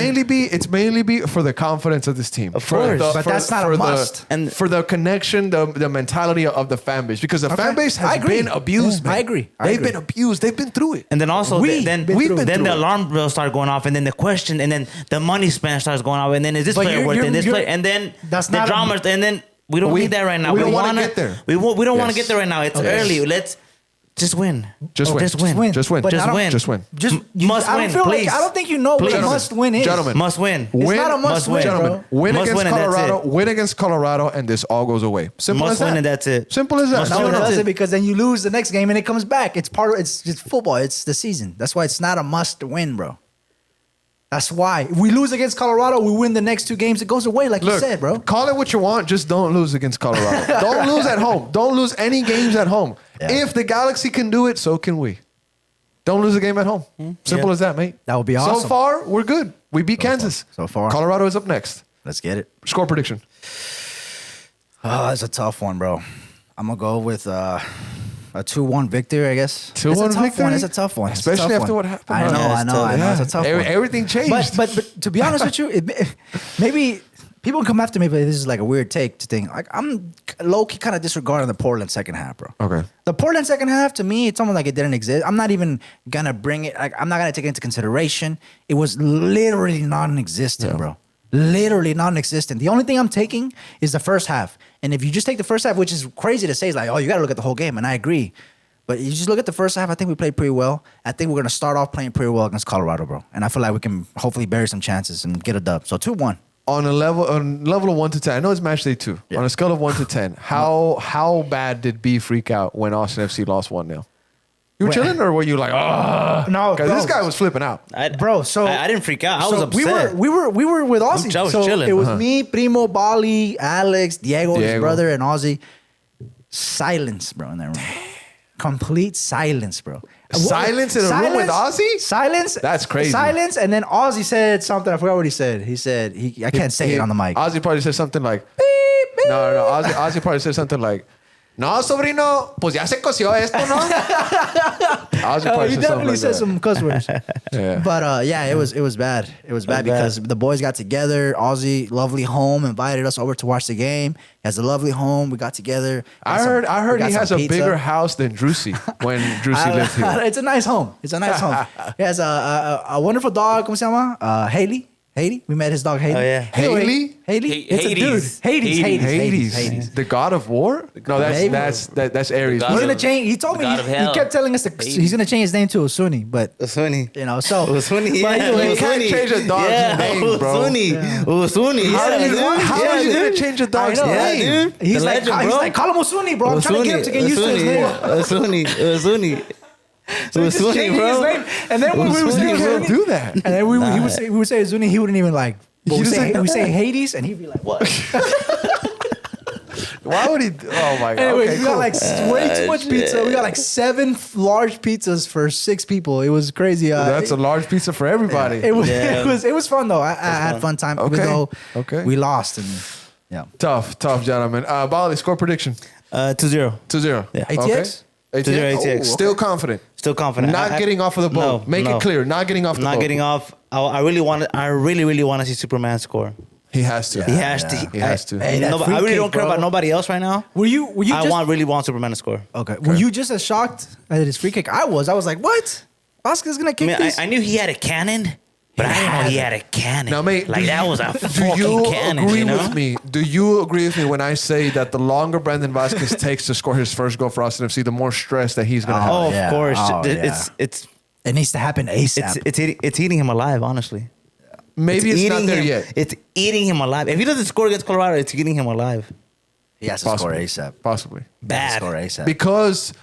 mainly be for the confidence of this team. Of For course. But that's not a for must. And- for the connection, the mentality of the fan base, because the Okay. fan base I has agree. been abused. Yeah, man. I agree. I They've agree. been abused. They've been through it. And then also, We've then been through then it. the alarm bells start going off, and then the question, and then the money spent starts going off, and then is this But player you're- worth it? And this you're- player, and then that's the not a- drama, and then we don't need that right now. we don't wanna wanna get there. We don't want Yes. to get there right now. It's Okay. early. Let's just win. Just win. Just win. Just win. But Just I don't- win. Just win. Just Must I don't win, feel please. like I don't think you know Please. what a must win is. Gentlemen. Must win. Win, not a must win, gentlemen. bro. Win Must against win and that's Colorado. it. Win against Colorado, and this all goes away. Simple Must as that. win and that's it. Simple as that. Must No, win it and that's doesn't it. because then you lose the next game and it comes back. It's part of it's just football. It's the season. That's why it's not a must win, bro. That's why. If we lose against Colorado, we win the next two games. It goes away, like you Look, said, bro. call it what you want. Just don't lose against Colorado. Don't lose at home. Don't lose any games at home. Yeah. If the Galaxy can do it, so can we. Don't lose a game at home. Simple Yeah. as that, mate. That would be awesome. So far, we're good. We beat Kansas. So far. Colorado is up next. Let's get it. Score prediction. Oh, that's a tough one, bro. I'm gonna go with a 2-1 victory, I guess. 2-1 It's a tough victory? one. It's a tough one. It's a Especially tough after one. what happened, I huh? know, Yeah, I it's know, tough. I know. It's a tough one. Everything changed. But to be honest with you, maybe people come after me, but this is like a weird take to think. Like I'm low key kind of disregarding the Portland second half, bro. Okay. The Portland second half to me, it's almost like it didn't exist. I'm not even gonna bring it. Like I'm not gonna take it into consideration. It was literally non-existent, Yeah. bro. Literally non-existent. The only thing I'm taking is the first half. And if you just take the first half, which is crazy to say, is like, oh, you got to look at the whole game, and I agree. But you just look at the first half. I think we played pretty well. I think we're gonna start off playing pretty well against Colorado, bro. And I feel like we can hopefully bury some chances and get a dub. So 2-1. On a level of 1 to 10, I know it's match day 2. Yeah. On a scale of 1 to 10, how bad did B freak out when Austin FC lost 1-0? You were When- chilling, or were you like, ah? No, Because bro. this guy was flipping out. Bro, so I didn't freak out. I was so upset. We were with Ozzy. I was so chilling. it was Uh-huh. me, Primo, Bali, Alex, Diego, his Diego. brother, and Ozzy. Silence, bro, in that room. Complete silence, bro. Silence in a room with Ozzy? Silence. That's crazy. Silence, and then Ozzy said something. I forgot what he said. He said I can't say it on the mic. Ozzy probably said something like, Beep, beep. no. Ozzy probably said something like, no, sobrino, pues ya se coció esto, no? Ozzy probably He said something definitely like said that. some cuss words. Yeah. But yeah, it was bad. It was bad because the boys got together. Ozzy, lovely home, invited us over to watch the game. He has a lovely home. We got together. I heard he has a bigger house than Drusy when Drusy lived here. It's a nice home. It's a nice home. He has a wonderful dog. ¿Cómo se llama? Haley. We met his dog Haley. Oh, yeah. Anyway, Haley? Haley. It's a dude. Hades. Hades. The god of war? No, Maybe. that's Aries. God He's of- gonna change. He told the me god of he hell. kept telling us he's gonna change his name to Osuni, but Usuni. you know, so Usuni, But yeah. anyway, You can't change a dog's name, bro. Usuni. Usuni. How Yeah, are you, dude. how Yeah, are you gonna dude. change a dog's I know, Yeah, name? dude. he's The like, legend, he's bro. like, call him Osuni, bro. I'm trying to get him to get used to his name. Usuni. Usuni. So he's just Usuni, changing bro. his name. And then when we would say You can't Osuni, do that. and then we would say Osuni, he wouldn't even like. But He we doesn't- say Hades, and he'd be like, "What?" Why would he? Oh my god. Anyways, Okay, we got cool. like way too much pizza. We got like 7 large pizzas for 6 people. It was crazy. That's a large pizza for everybody. It was, Yeah. it was fun though. I had fun time. Even Okay. though Okay. we lost and yeah. Tough, gentlemen. Bali, score prediction 2-0. 2-0. Yeah. ATX? 2-0 ATX. Oh, still confident. Still confident. Not getting off of the boat. No, Make no. it clear. Not getting off the boat. Not getting off. I really want to see Superman score. He has to. He has to. He has to. Hey, that I free really kick, don't care bro. about nobody else right now. Were you I just really want Superman to score. okay? Were you just as shocked at his free kick? I was like, what? Oscar's gonna I kick mean, this? I knew he had a cannon, but I didn't know he had a cannon. Now, mate, like do that you- was a Do fucking you cannon. agree You know? with me? Do you agree with me when I say that the longer Brandon Vasquez takes to score his first goal for Austin FC, the more stress that he's gonna have? Oh, Yeah. of course. Oh, yeah. It's It needs to happen ASAP. It's eating him alive, honestly. Maybe it's not there yet. It's eating him alive. If he doesn't score against Colorado, it's eating him alive. He has to score ASAP. Possibly. Bad. Score ASAP. Because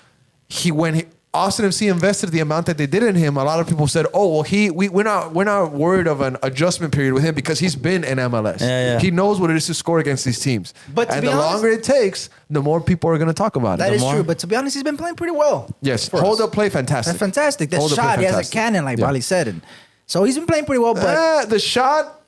when Austin FC invested the amount that they did in him, a lot of people said, "Oh, well, we're not worried of an adjustment period with him because he's been in MLS. Yeah. He knows what it is to score against these teams. But to and be the honest- longer it takes, the more people are going to talk about That it. is more- true. But to be honest, he's been playing pretty well. Yes, for hold us. up play, fantastic. That's fantastic. That Hold up play, shot, he has a fantastic. cannon, like Yeah. Bali said. And so he's been playing pretty well. But The shot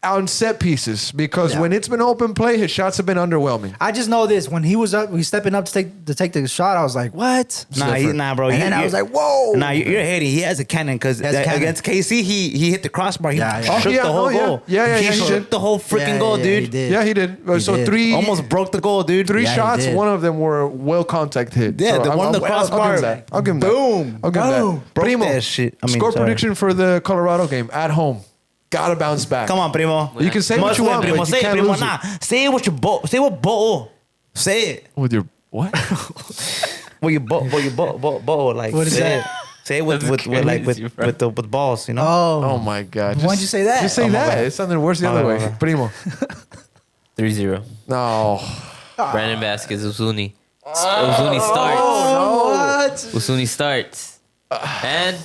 on set pieces, because Yeah. when it's been open play, his shots have been underwhelming. I just know this: when he was stepping up to take the shot, I was like, "What?" Nah, bro. And then I was like, "Whoa!" Nah, you're hating. He has a cannon because He has a cannon. against KC, he hit the crossbar. He Yeah, yeah. shook Oh, yeah, the whole oh, yeah. goal. Yeah, he he shook did. the whole freaking goal, He dude. did. Yeah, he did. He So did. three Almost broke the goal, dude. Three Yeah, he shots, did. one of them were well contact hit. Yeah, the one on the I'll give crossbar. him that. I'll give him that. Boom. I'll give him Boom. that. Broke Primo, that shit. I mean, score sorry. prediction for the Colorado game at home. Gotta bounce back. Come on, primo. You can say what Must you win, want, primo. but you Say it, can't primo. lose it. Nah, say it with your bo. Say what bo. Say it. With your what? Well, you bo like. What is say that? It. Say it with like crazy, bro. with balls, you know. Oh my God! Why'd you say that? Just say Oh, my that. bad. It sounded worse the My other bad, way. my bad. Primo. 3-0. No. Brandon Vasquez, Uzuni. Uzuni starts. What? Uzuni starts. And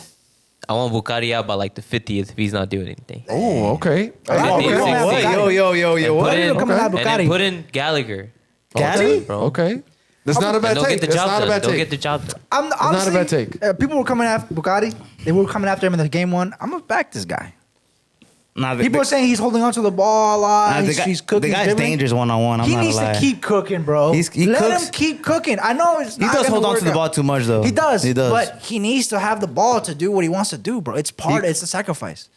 I want Bukhari out by like the 50th if he's not doing anything. Oh, okay. I think Okay. it's What? 16. Yo. Put What? in, Come on, and then Bukhari. put in Gallagher. Gatti? Bro. Okay. That's not a bad And they'll take. get the That's job not a done. bad They'll take. get the job done. I'm honestly, not a bad take. People were coming after Bugatti. They were coming after him in the game one. I'm gonna back this guy. Nah, People are saying he's holding on to the ball a lot. He's cooking. The guy's dribbling. dangerous one on one. I'm He not needs gonna lie. to keep cooking, bro. He Let cooks. him keep cooking. I know it's He not does gonna hold on work to the out. ball too much, though. He does. He does. But he needs to have the ball to do what he wants to do, bro. It's it's a sacrifice.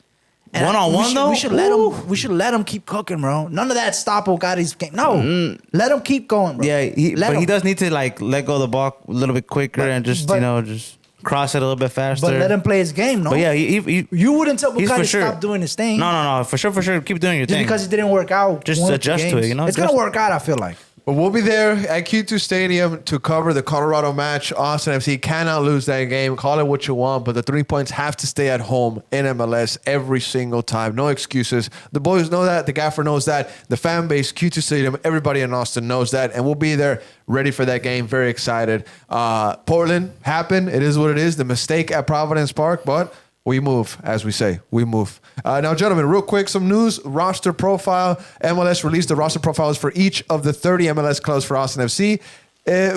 And One-on-one, we should, though? we should let him. We should let him keep cooking, bro. None of that stop Bugatti's game. No, let him keep going, bro. Yeah, Let but him. he does need to like let go of the ball a little bit quicker and just but- just cross it a little bit faster. But let him play his game, no. But yeah, he You wouldn't tell he's Bugatti for to sure. stop doing his thing. No, for sure, Keep doing your Just thing. because it didn't work out. Just one or two adjust to it, games. you know? It's gonna Just- work out. I feel like. But we'll be there at Q2 Stadium to cover the Colorado match. Austin FC cannot lose that game. Call it what you want, but the 3 points have to stay at home in MLS every single time. No excuses. The boys know that. The gaffer knows that. The fan base, Q2 Stadium, everybody in Austin knows that. And we'll be there ready for that game. Very excited. Portland happened. It is what it is. The mistake at Providence Park, but we move, as we say. We move. Now, gentlemen, real quick, some news. Roster profile. MLS released the roster profiles for each of the 30 MLS clubs for Austin FC.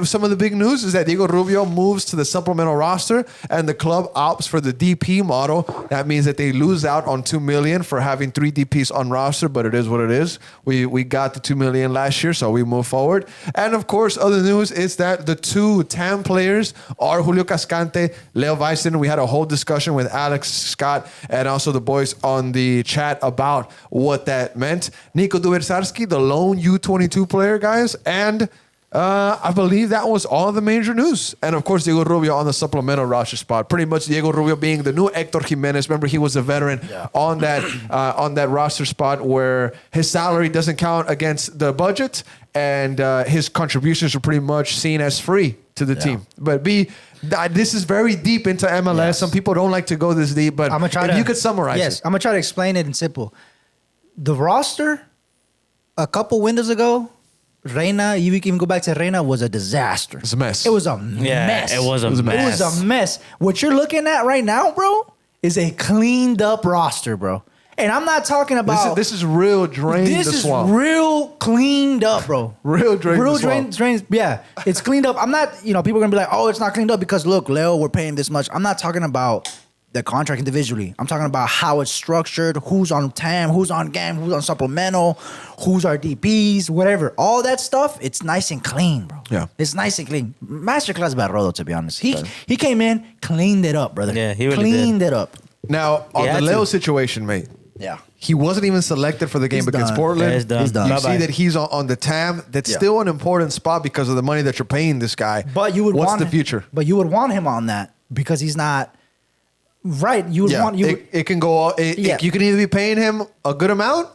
Some of the big news is that Diego Rubio moves to the supplemental roster and the club opts for the DP model. That means that they lose out on $2 million for having 3 DPs on roster, but it is what it is. We got the $2 million last year, so we move forward. And of course, other news is that the 2 TAM players are Julio Cascante, Leo Weisen. We had a whole discussion with Alex Scott and also the boys on the chat about what that meant. Nico Dubersarski, the lone U22 player, guys, and I believe that was all the major news. And of course, Diego Rubio on the supplemental roster spot. Pretty much Diego Rubio being the new Hector Jimenez. Remember, he was a veteran on that roster spot where his salary doesn't count against the budget and his contributions are pretty much seen as free to the team. But this is very deep into MLS. Yes. Some people don't like to go this deep, but I'm gonna try if to. you could summarize Yes, it. I'm gonna try to explain it in simple. The roster, a couple windows ago, Reina, you can even go back to Reina, was a disaster. It's a mess. It was a Yeah, mess. it was a It mess. was a mess. What you're looking at right now, bro, is a cleaned up roster, bro. And I'm not talking about. This is real drain This the is swamp. real cleaned up, bro. Real drain the swamp. drain. Yeah, it's cleaned up. I'm not, people are gonna be like, oh, it's not cleaned up because look, Leo, we're paying this much. I'm not talking about the contract individually. I'm talking about how it's structured, who's on TAM, who's on GAM, who's on supplemental, who's our DPs, whatever. All that stuff, it's nice and clean, bro. Yeah. It's nice and clean. Masterclass Barrodo, to be honest. He came in, cleaned it up, brother. Yeah, he really cleaned it up. Now, on had the to. Leo situation, mate. Yeah. He wasn't even selected for the game He's against done. Portland. Yeah, he's done. He's done. You Bye-bye. see that he's on the TAM. That's Yeah. still an important spot because of the money that you're paying this guy. But you would What's want the future? But you would want him on that because he's not right. You would Yeah, want you. it can go. Yeah. You can either be paying him a good amount,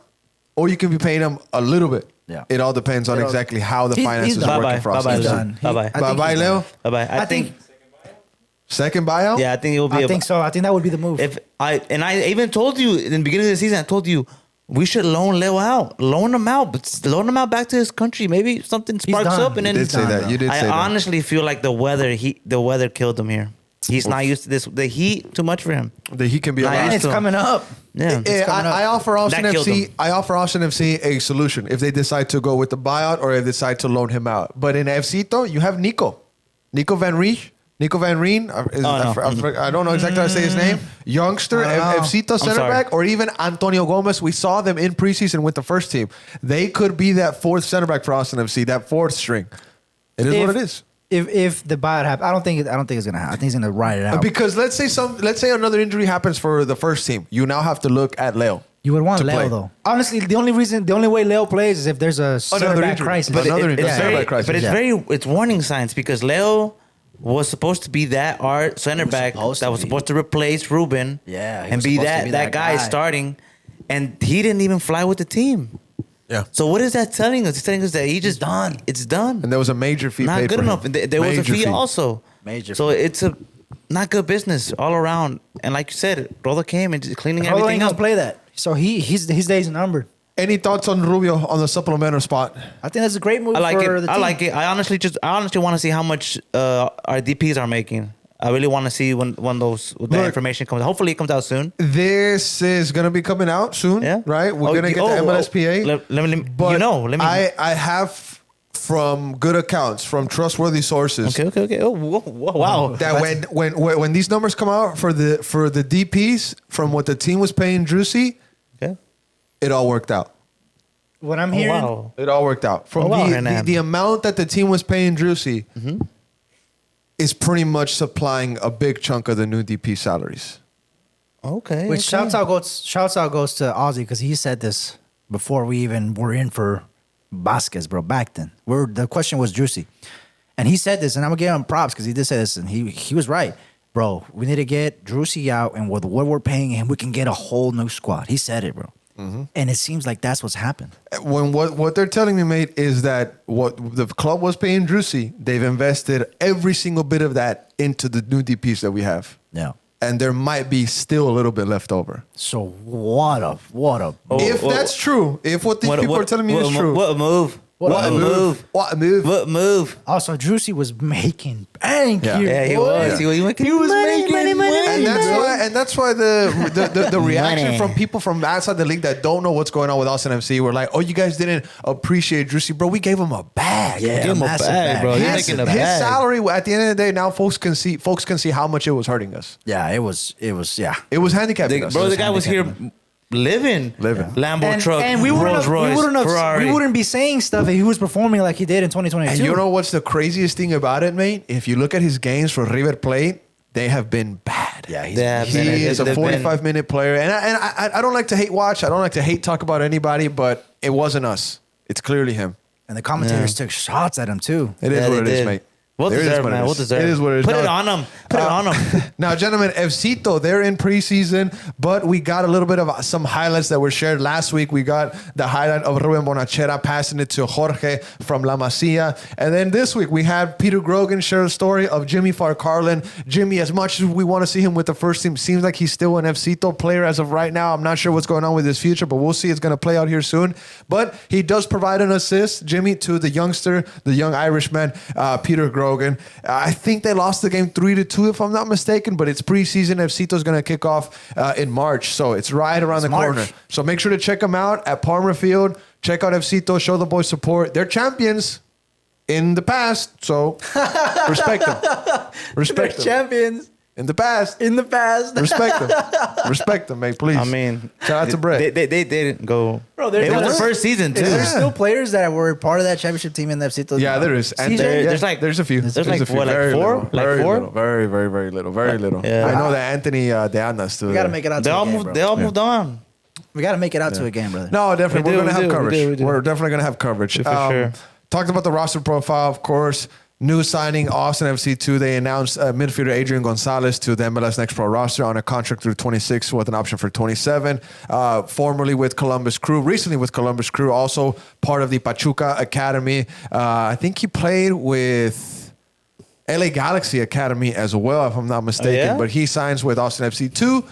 or you can be paying him a little bit. Yeah. It all depends on It all- exactly how the He's finances done. are Bye-bye. working for us. Bye-bye, He's Leo. done. Bye-bye. I think Bye-bye, he's Leo. done. Bye bye. I think Second buyout? Yeah, I think it will be. I think so. I think that would be the move. I even told you in the beginning of the season, I told you we should loan Leo out, loan him out, but loan him out back to his country. Maybe something sparks done. up, and You then did say that. You did say I that. honestly feel like the weather killed him here. He's not used to this. The heat too much for him. That he can be a Nah, and lot. it's coming up. Yeah. It's coming up. I offer Austin That killed FC. him. I offer Austin FC a solution if they decide to go with the buyout or if they decide to loan him out. But in FCito, you have Nico Van Rijn. Nico Van Rijn. I don't know exactly how to say his name. Youngster, I don't know. FCito center sorry. back, or even Antonio Gomez. We saw them in preseason with the first team. They could be that fourth center back for Austin FC, that fourth string. It is what it is. If the buyout happens, I don't think it's gonna happen. I think he's gonna ride it out. Because let's say another injury happens for the first team. You now have to look at Leo. You would want to Leo play. though. Honestly, the only way Leo plays is if there's a center back injury. crisis. But another it's center very, back crisis. but it's warning signs because Leo was supposed to be that art center back supposed that to was be. supposed to replace Ruben. Yeah, he and was be supposed to that be that that guy guy. starting, and he didn't even fly with the team. Yeah. So what is that telling us? It's telling us that he just done. It's done. And there was a major fee Not paid good for enough. him. And there was a Major fee also. Major So fee. it's a not good business all around. And like you said, Rodo came and just cleaning Rodo everything ain't gonna up. play that. So his days are numbered. Any thoughts on Rubio on the supplemental spot? I think that's a great move I like for it. the I team. like it. I honestly want to see how much our DPs are making. I really want to see when that information comes. Hopefully, it comes out soon. This is gonna be coming out soon, Yeah, right? We're gonna get the MLSPA. Let me. But Let me. I have from good accounts, from trustworthy sources, Okay. Oh, wow. that when these numbers come out for the DPs from what the team was paying Drusy, Okay. it all worked out. What I'm Oh, hearing. wow. It all worked out. From Oh, wow, the Hernan. amount that the team was paying Drusy Mm-hmm. is pretty much supplying a big chunk of the new DP salaries. Okay. Which shouts out goes to Ozzy because he said this before we even were in for Vasquez, bro. Back then, the question was juicy, and he said this, and I'm gonna give him props because he did say this, and he was right, bro. We need to get Drusy out, and with what we're paying him, we can get a whole new squad. He said it, bro, and it seems like that's what's happened. When what they're telling me, mate, is that what the club was paying Drusy, they've invested every single bit of that into the new DPs that we have. Yeah. And there might be still a little bit left over. So what a Oh, If that's true, if what these people are telling me is true. What a move. What a move. What a move. What move. Also, Drusy was making bank Yeah. here. Yeah, he boy. was. He was making money. And that's why the reaction Money. from people from outside the league that don't know what's going on with Austin FC were like, oh, you guys didn't appreciate Drusy, bro. We gave him a bag. Yeah, Give him a massive bag, bag. bro. You're His, making a his bag. salary at the end of the day, now folks can see how much it was hurting us. Yeah, it was. Yeah. It was handicapping us. Bro, the guy was here living. Lambo truck, and we Rolls Royce, Ferrari. we wouldn't be saying stuff if he was performing like he did in 2022. And you know what's the craziest thing about it, mate? If you look at his games for River Plate, they have been bad. Yeah, He is a 45-minute player. And I don't like to hate watch. I don't like to hate talk about anybody, but it wasn't us. It's clearly him. and the commentators took shots at him too. It is Yeah, what they it is, did. mate. Well It is deserved, what man. it Well is. deserved. It is what it is. Put it Now- on him. Put it on him. Now, gentlemen, FCito, they're in preseason, but we got a little bit of some highlights that were shared last week. We got the highlight of Ruben Bonachera passing it to Jorge from La Masia. And then this week, we had Peter Grogan share a story of Jimmy Farcarlin. Jimmy, as much as we want to see him with the first team, seems like he's still an FCito player as of right now. I'm not sure what's going on with his future, but we'll see. It's going to play out here soon. But he does provide an assist, Jimmy, to the youngster, the young Irishman, Peter Grogan. I think they lost the game 3-2, if I'm not mistaken, but it's preseason. FCito's going to kick off in March, so it's right around the March. corner. So make sure to check them out at Palmer Field. Check out FCito. Show the boys support. They're champions in the past, so respect them. Respect them. Champions In the past. in the past. Respect them. Respect them, mate, please. I mean, shout out to Brett. They didn't go. Bro, there's it was no- the first season too. Is there still players that were part of that championship team in the FCito? Yeah, there is. And There's like- there's a few. there's like a few. what, like Very four? little. Like Very four? little. Very, very, very little. Very little. Yeah. I know that Anthony De Anda's still We got to there. make it out They to a all game, moved. bro. They all moved on. We got to make it out to a game, brother. No, definitely. We We're do, going to have we do, coverage. we do. We're definitely going to have coverage. For sure. Talked about the roster profile, of course. New signing, Austin FC2. They announced midfielder Adrian Gonzalez to the MLS Next Pro roster on a contract through 26 with an option for 27. Formerly with Columbus Crew, recently with Columbus Crew, also part of the Pachuca Academy. I think he played with LA Galaxy Academy as well, if I'm not mistaken. yeah? But he signs with Austin FC 2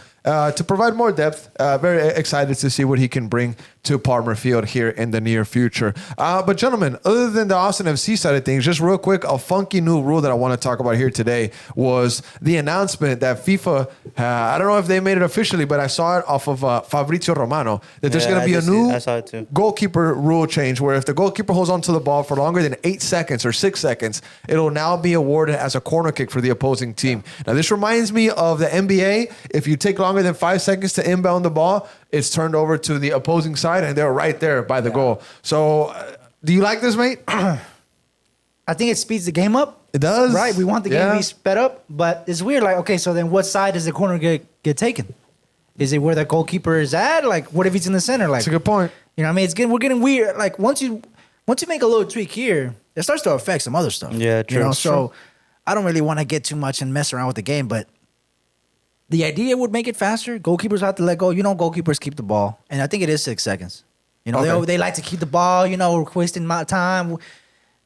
to provide more depth. Very excited to see what he can bring to Palmer Field here in the near future. But gentlemen, other than the Austin FC side of things, just real quick, a funky new rule that I want to talk about here today was the announcement that FIFA, I don't know if they made it officially, but I saw it off of Fabrizio Romano, that there's going to be a new I saw it too. goalkeeper rule change where if the goalkeeper holds onto the ball for longer than 8 seconds or 6 seconds, it'll now be awarded as a corner kick for the opposing team. Now, this reminds me of the NBA. If you take longer than 5 seconds to inbound the ball, it's turned over to the opposing side, and they're right there by the goal. So, do you like this, mate? I think it speeds the game up. It does. Right. We want the game to be sped up, but it's weird. Like, okay, so then what side does the corner get taken? Is it where the goalkeeper is at? Like, what if he's in the center? Like, That's a good point. You know what I mean? We're getting weird. Like, once you make a little tweak here, it starts to affect some other stuff. Yeah, true. You know, It's so I don't really want to get too much and mess around with the game, but the idea would make it faster. Goalkeepers have to let go. You know, goalkeepers keep the ball, and I think it is 6 seconds. You know, Okay. they like to keep the ball. You know, we're wasting my time.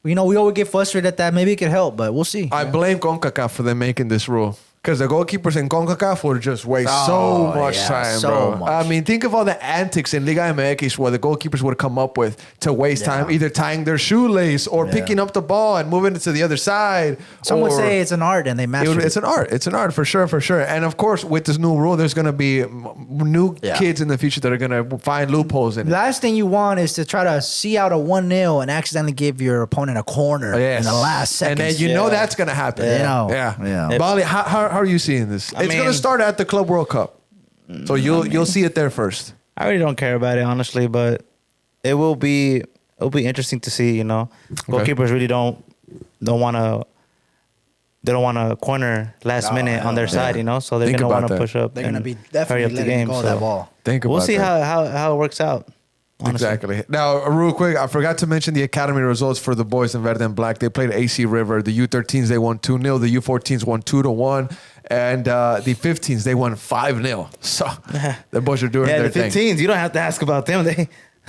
You know, we always get frustrated at that. Maybe it could help, but we'll see. I blame CONCACAF for them making this rule. Because the goalkeepers in CONCACAF would just waste so much time, so bro. much. I mean, think of all the antics in Liga MX where the goalkeepers would come up with to waste time, either tying their shoelace or picking up the ball and moving it to the other side. Some would or- say it's an art, and they master it. It's an art. It's an art for sure, for sure. And of course, with this new rule, there's going to be new kids in the future that are going to find loopholes in it. Last thing you want is to try to see out a 1-0 and accidentally give your opponent a corner in the last second. And then you know that's going to happen. Yeah. Yeah. Yeah. Bali, how are you seeing this? I It's going to mean- start at the Club World Cup. So you'll see it there first. I really don't care about it, honestly, but it'll be interesting to see. You know, goalkeepers really don't want to. They don't want to corner last minute on their side, you know. So they're Think gonna about want to that. push up. They're gonna and be hurry definitely up the letting game. go of So that ball. Think about we'll see that. how it works out. Honestly. Exactly. Now, real quick, I forgot to mention the academy results for the boys in Verde and Black. They played AC River. The U13s, they won 2-0. The U14s won 2-1. And the 15s, they won 5-0. So the boys are doing Yeah, their the thing. 15s. You don't have to ask about them.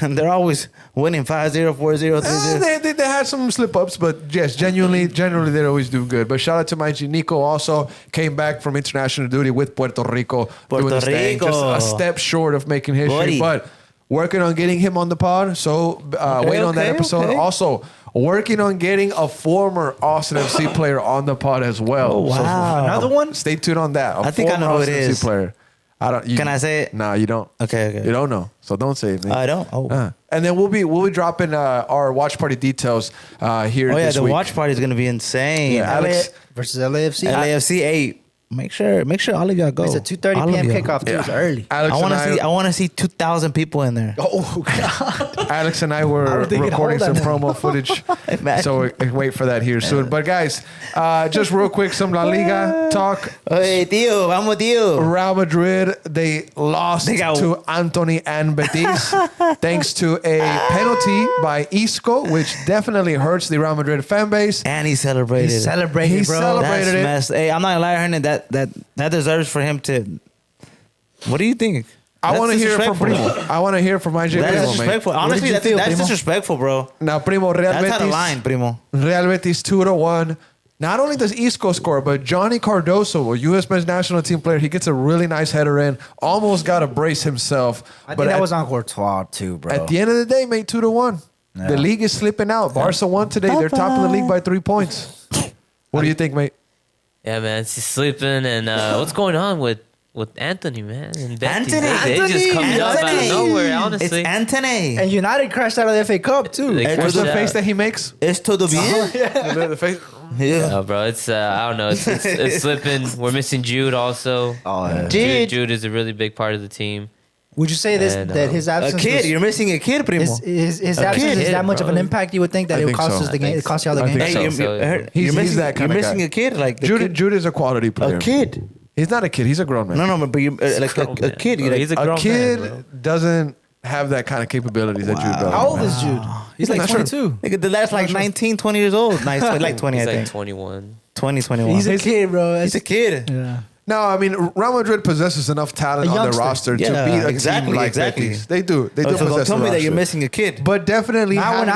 They're always winning 5-0, 4-0, 3-0. They had some slip ups, but yes, generally they always do good. But shout out to my G. Nico also came back from international duty with Puerto Rico. Puerto doing his thing. Rico. Just a step short of making history. Buddy. But working on getting him on the pod. So wait on that episode. okay. Also, working on getting a former Austin FC player on the pod as well. Oh, wow. Another one? Stay tuned on that. A I think I former know who it Austin FC is. player. Can I say it? Nah, you don't. Okay. You don't know, so don't say it. Man. I don't. Oh. And then we'll be dropping our watch party details here. Oh yeah, this the week. watch party is gonna be insane. Yeah, Alex. Versus LAFC. LAFC 8. Make sure all of y'all go. It's a 2:30 All of p.m. y'all. kickoff too. It's early. Alex I want to see 2,000 people in there. Oh God! Alex and I were don't think it recording hold some that promo footage, Imagine. so wait for that here soon. But guys, just real quick, some La Liga talk. Hey, tío, vamos, tío. Real Madrid, they lost They got- to Anthony and Betis thanks to a penalty by Isco, which definitely hurts the Real Madrid fan base. And he celebrated. He it. celebrated, He bro. celebrated. That's it. messed. Hey, I'm not gonna lie, Hernan. That deserves for him to. What do you think? I want to That's hear it from disrespectful. Primo. I want to hear from my J. That's Primo, man. disrespectful. did Honestly, you that's feel, Primo? disrespectful, bro. Now, Primo, Real That's Betis. out of line, Primo. Real Betis 2-1. Not only does Isco score, but Johnny Cardoso, a U.S. men's national team player, he gets a really nice header in. Almost got a brace himself. I but think that at, was on Courtois too, bro. at the end of the day, made 2-1. Yeah. The league is slipping out. Barca won today. They're top of the league by 3 points. What do you think, mate? Yeah, man, she's sleeping. And what's going on with Anthony, man? And Betis, Anthony! they just come up out of Anthony! nowhere, honestly. It's Anthony. And United crashed out of the FA Cup too. They What's the crashed face out. that he makes? It's todo bien. The face. Yeah. No, bro, it's I don't know, it's slipping. We're missing Jude also. Oh, yeah. Jude is a really big part of the team. Would you say this And, that his A absence kid. was, You're missing a kid, Primo. his A absence kid, is that much of an bro. impact? You would think that I it think cost so. us the game. It cost y'all the I game. think so. Hey, So, He's missing, that kinda you're missing guy. a kid. Like the Jude, kid, Jude is a quality player. a kid. He's not a kid. He's a grown man. No, but you like grown a man, kid. bro. You're like, He's a A grown kid man, bro. doesn't have that kind of capabilities that Jude does. How old is Jude? He's like Not sure. 22. nigga, the last like 19, 20 years old. Nice, like 20, He's I like think. 21. 20, 21. He's a kid, bro. He's a kid. Yeah. No, I mean Real Madrid possesses enough talent A on their youngster. roster to Yeah, beat a exactly, team like exactly. Betis. They do. They do So don't possess tell the me that you're roster. missing a kid. But definitely Now when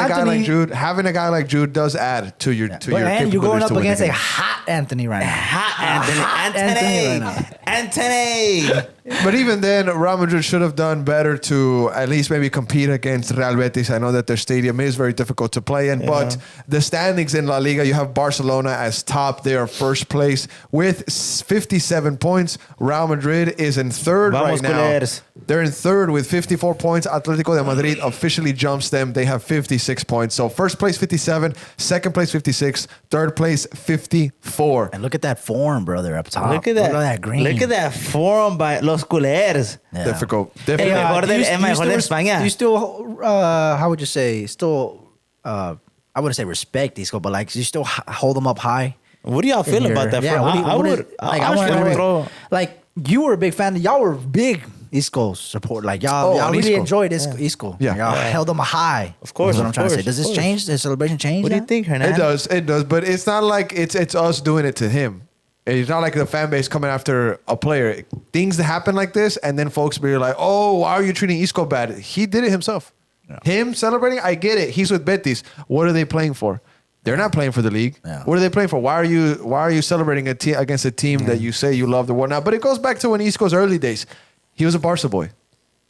having a guy like Jude does add to your But your and you're going capabilities up to win the against a game. hot Anthony right now. Hot Anthony Anthony. right Anthony. But even then, Real Madrid should have done better to at least maybe compete against Real Betis. I know that their stadium is very difficult to play in, but the standings in La Liga, you have Barcelona as top. They are first place with 57 points. Real Madrid is in third Vamos, right now. culers. They're in third with 54 points. Atletico de Madrid officially jumps them. They have 56 points. So first place 57, second place 56, third place 54. And look at that form, brother, up top. Look at that. Look at that green. Look at that form by Los Culers. Yeah. Difficult. Hey, Difficult. mejor do del- you- es do you mejor still de res- España. Do you still, how would you say, still, I wouldn't say respect Isco, but like, do you still hold them up high? What do y'all in feel your- about that? Yeah, bro? what do you- I what is- would. like, I honestly, wanna I would know, throw. like, you were a big fan. Y'all were big Isco support. Like, y'all on really Isco. enjoyed Isco. Yeah. Y'all Yeah. held them high. Of course, That's what I'm of trying to say. course, Does this of course. change? Does celebration change? What do you that? think, Hernan? It does, but it's not like it's us doing it to him. It's not like the fan base coming after a player. Things that happen like this, and then folks be like, "Oh, why are you treating Isco bad?" He did it himself. Him celebrating, I get it. He's with Betis. What are they playing for? They're not playing for the league. Yeah. What are they playing for? Why are you celebrating against a team that you say you love the whatnot? But it goes back to when Isco's early days. He was a Barca boy.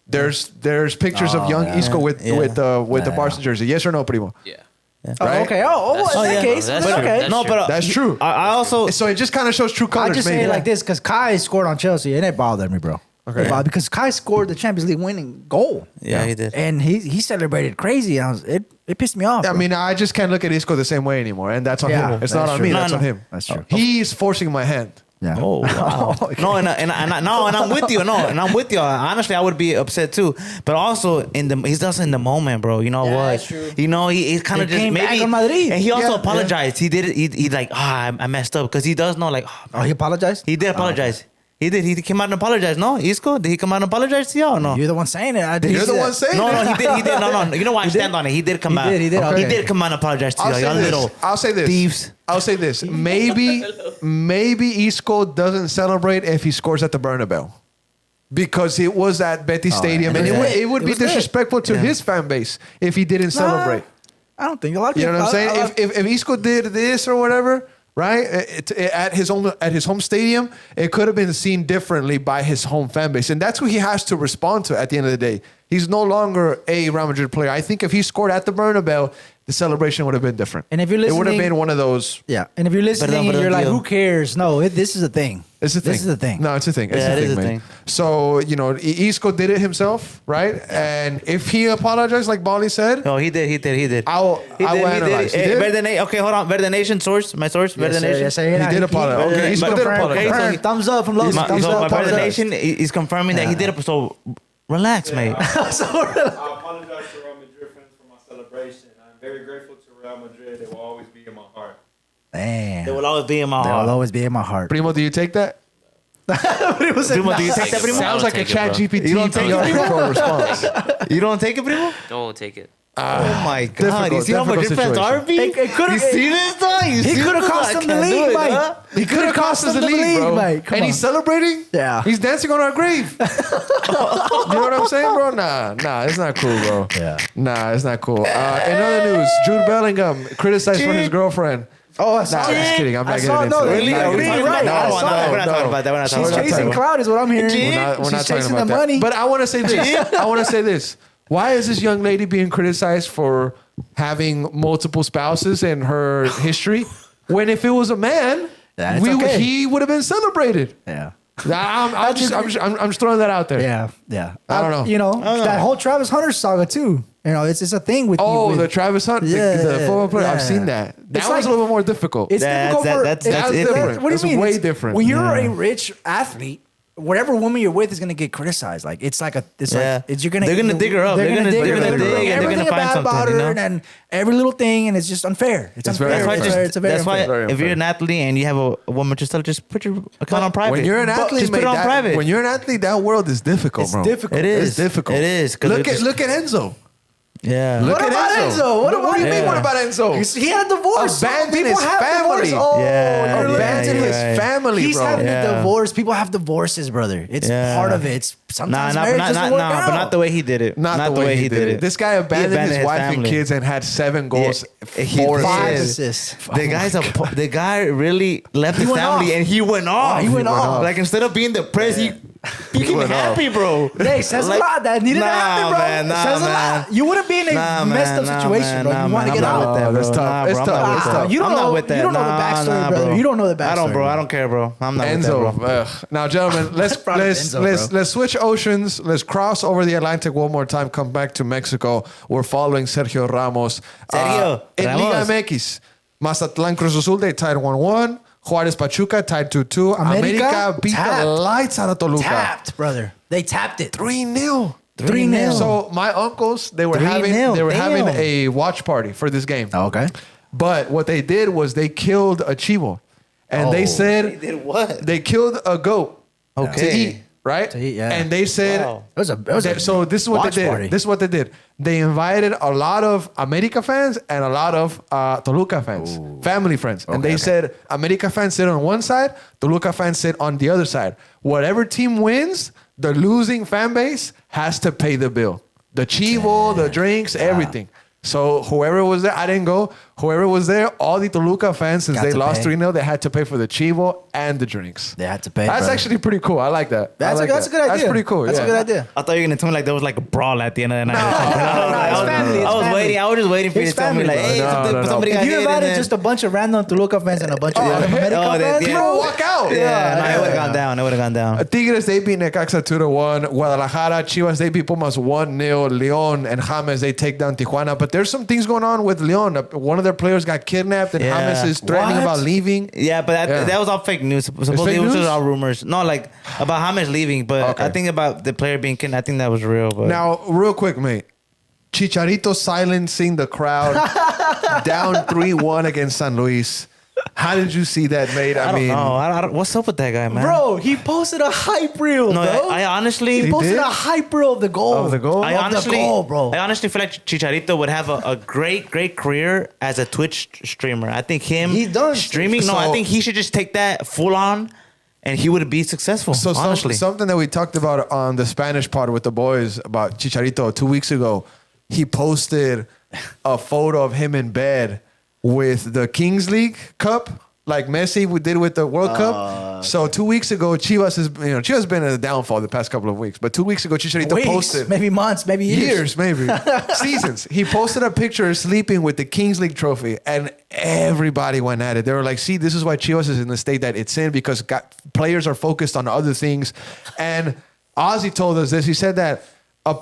There's pictures of young Isco with the Barca jersey. Yes or no, primo? Yeah. Oh, Right? okay. That's- In that yeah. case, That's then true. okay. That's No, true. but That's true. I also. So it just kind of shows true I colors. just say maybe. it like this because Kai scored on Chelsea and it bothered me, bro. Okay. It bothered, because Kai scored the Champions League winning goal. Yeah, he did. And he celebrated crazy. It pissed me off. I bro. mean, I just can't look at Isco the same way anymore, and that's on Yeah, him. It's not that's on true. me. No, That's no. on him. That's true. He's forcing my hand. Yeah. Oh wow! Okay. No, and I'm with you. No, and I'm with you. Honestly, I would be upset too. But also he's just in the moment, bro. You know Yeah, what? that's true. You know he kind of He just came back maybe. on Madrid. And he also Yeah, apologized. He did it. He like I messed up because he does know like Oh, he apologized? he did apologize. He did. He came out and apologized. No, Isco, did he come out and apologize to y'all or no? You're the one saying it. I did You're the one saying No, it. he did. He did. No. You know why I stand on it? He did come He out. did, he did, He okay. did come out and apologize to I'll y'all. say Y'all this. little I'll say this. thieves. I'll say this. Maybe Isco doesn't celebrate if he scores at the Bernabeu. Because it was at Betis Stadium, and and it would it be was there. disrespectful to his fan base if he didn't celebrate. I don't think a lot of You people. know what I'm saying? If Isco did this or whatever, right, at his home stadium, it could have been seen differently by his home fan base, and that's who he has to respond to at the end of the day. He's no longer a Real Madrid player. I think if he scored at the Bernabeu, the celebration would have been different. And if you're it would have listening- been one of those. Yeah, and if you're listening and you're like, deal. who cares? No, this is a thing. It's a thing. This is a thing. No, it's a thing. It's Yeah, a it thing, is a man. thing. So, Isco did it himself, right? And if he apologized, like Bali said, No, he did. I will analyze. He did? Okay, hold on. Verde Nation source. My source. Verde Nation. Yes, sir. He did apologize. Okay, Isco did confirmed, apologize. confirmed. Thumbs up from Los. My, Thumbs so up. my thumbs Verde up. Nation is confirming that he did it. So relax, mate. I apologize to Real Madrid fans for my celebration. I'm very grateful to Real Madrid. They will always be in my heart. Damn. They will always be in my They'll heart. always be in my heart. Primo, do you take that? Primo, do you take that, Primo? Sounds like a Take it, chat bro. GPT You don't take it, PR response. You don't take it, Primo? Don't take it. Oh my God! You see how difficult Madrid fans are, B? It could've- You see this, though? You He see could have this? cost I him the can't do league, it, Mike. huh? He could have cost us the league, bro. Mike. Come And on. he's celebrating? Yeah. He's dancing on our grave. You know what I'm saying, bro? Nah, it's not cool, bro. Yeah. Nah, it's not cool. In other news, Jude Bellingham criticized for his girlfriend. Oh, I saw Nah, it. just kidding. I'm I not saw getting it. into No, it. really? I'm not Are we getting being into it. right? No, I no, saw it. we're not talking about that. We're not She's talking about that. chasing cloud is what I'm hearing. We're not She's talking chasing about the that. money. But I want to say this. I want to say this. Why is this young lady being criticized for having multiple spouses in her history? When if it was a man, Yeah, it's okay. he would have been celebrated. Yeah. I'm just throwing that out there. Yeah. I don't know. You know, that whole Travis Hunter saga too. You know, it's a thing with Oh, with, the Travis Hunt, Yeah, the football player. I've yeah. seen that. That It's was like- a little bit more difficult. It's That's- difficult for that's That's iffy. different. What do That's you mean? way It's- different. When you're a rich athlete, whatever woman you're with is gonna get criticized. Like it's like you're gonna They're gonna dig her up. They're They're gonna dig her. gonna They're dig gonna and they're everything gonna find bad about something, her you know? and every little thing, and it's just unfair. It's It's very unfair. unfair. It's very That's why unfair. Very if you're an athlete and you have a woman, just put your account on private. When you're an athlete, just put it mate, on that- private. When you're an athlete, that world is difficult, It's bro. difficult. It is. It's difficult. It is. 'cause Look it's at just- look at Enzo. Yeah. Look What at about Enzo? What What do you about mean? Enzo? What about Enzo? He had divorce. Abandoned People his have family. divorce. Oh, Yeah, you're Abandoned yeah, his right. family, He's bro. having Yeah. a divorce. People have divorces, brother. It's Yeah. part of it. It's sometimes marriage doesn't work out. but not the way he did it. Not the way he did it. This guy abandoned his wife and family. kids and had 7 goals, Yeah, he 4 did. 5 assists. assists. The guy really left his went family off. and he went off. He went off. Like instead of being depressed, he became went off. happy, bro. Hey, says Like, a lot. That needed to happen, bro. man, says a lot. You wouldn't be in a messed up situation, bro. You want to get I'm not out. with that, bro. That's tough. Nah, It's bro, tough. I'm not It's with tough. that. You don't I'm know- not with that. you don't know the backstory, brother. bro. You don't know the I don't, bro. backstory, I don't care, bro. I'm not with that, Enzo. bro. Now, gentlemen, let's Probably let's Enzo, let's bro. let's switch oceans. Let's cross over the Atlantic one more time. Come back to Mexico. We're following Sergio Ramos. Sergio in Ramos. Liga MX. Mazatlan Cruz Azul, they tied 1-1. Juarez Pachuca tied 2-2. America beat the tapped. lights out of Toluca. Tapped, brother. They tapped it. 3-0. 3-0. So my uncles, they were 3-0, having damn. a watch party for this game. Okay. But what they did was they killed a chivo. And they Oh. said did what? they killed a goat to Okay. eat, right? To eat, yeah. And they said, Wow. It was a so this is what watch they did. party. This is what they did. They invited a lot of America fans and a lot of Toluca fans, family friends. And they said, America fans sit on one side, Toluca fans sit on the other side. Whatever team wins, the losing fan base has to pay the bill. The chivo, the drinks, everything. So whoever was there, I didn't go. Whoever was there, all the Toluca fans, since Got they to lost pay. 3-0, they had to pay for the chivo and the drinks. They had to pay. That's brother. actually pretty cool. I like that. That's I a like that's a that. good idea. That's pretty cool. That's yeah. a good idea. I thought you were gonna tell me like there was like a brawl at the end of the night. it's family, it's I was family. waiting. I was just waiting for you It's to tell me family, like, hey, bro. something, No, no, no. somebody got If you hit. and invited then- just a bunch of random Toluca fans and a bunch of random America oh, they- fans, yeah. bro, Walk out. yeah, no, it would have yeah. gone down. It would have gone down. Tigres, they beat Necaxa 2-1. Guadalajara, Chivas, they beat Pumas 1-0. Leon and James, they take down Tijuana. But there's some things going on with Leon. One of their players got kidnapped, and Yeah. James is threatening What? about leaving. Yeah, but Yeah. that was all fake news. Supposedly, fake it was news? just all rumors. No, like about James leaving, but Okay. I think about the player being kidnapped. I think that was real. But Now, real quick, mate. Chicharito silencing the crowd down 3-1 against San Luis. How did you see that, mate? I don't mean, know. I don't, what's up with that guy, man? bro, he posted a hype reel, no, bro. I honestly, he posted did? a hype reel of the goal. Of the goal? I Of honestly, the goal, bro. I honestly feel like Chicharito would have a great career as a Twitch streamer. I think him He does. streaming. No, I So- think he should just take that full on, and he would be successful. So honestly, something that we talked about on the Spanish part with the boys about Chicharito 2 weeks ago, he posted a photo of him in bed with the Kings League Cup, like Messi we did with the World Cup. So 2 weeks ago, Chivas been in a downfall the past couple of weeks, but 2 weeks ago, Chicharito Weeks, posted maybe months, maybe years. maybe seasons. He posted a picture sleeping with the Kings League trophy, and everybody went at it. They were like, "See, this is why Chivas is in the state that it's in because players are focused on other things." And Ozzy told us this. He said that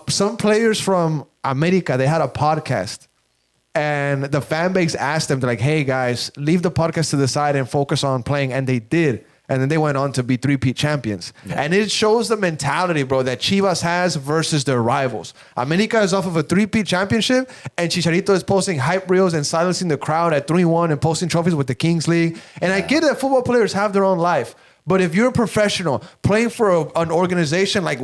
some players from America, they had a podcast. And the fan base asked them, they're like, "Hey guys, leave the podcast to the side and focus on playing." And they did. And then they went on to be three-peat champions. And it shows the mentality, bro, that Chivas has versus their rivals. America is off of a three-peat championship, and Chicharito is posting hype reels and silencing the crowd at 3-1 and posting trophies with the Kings League. And I get that football players have their own life. But if you're a professional playing for an organization like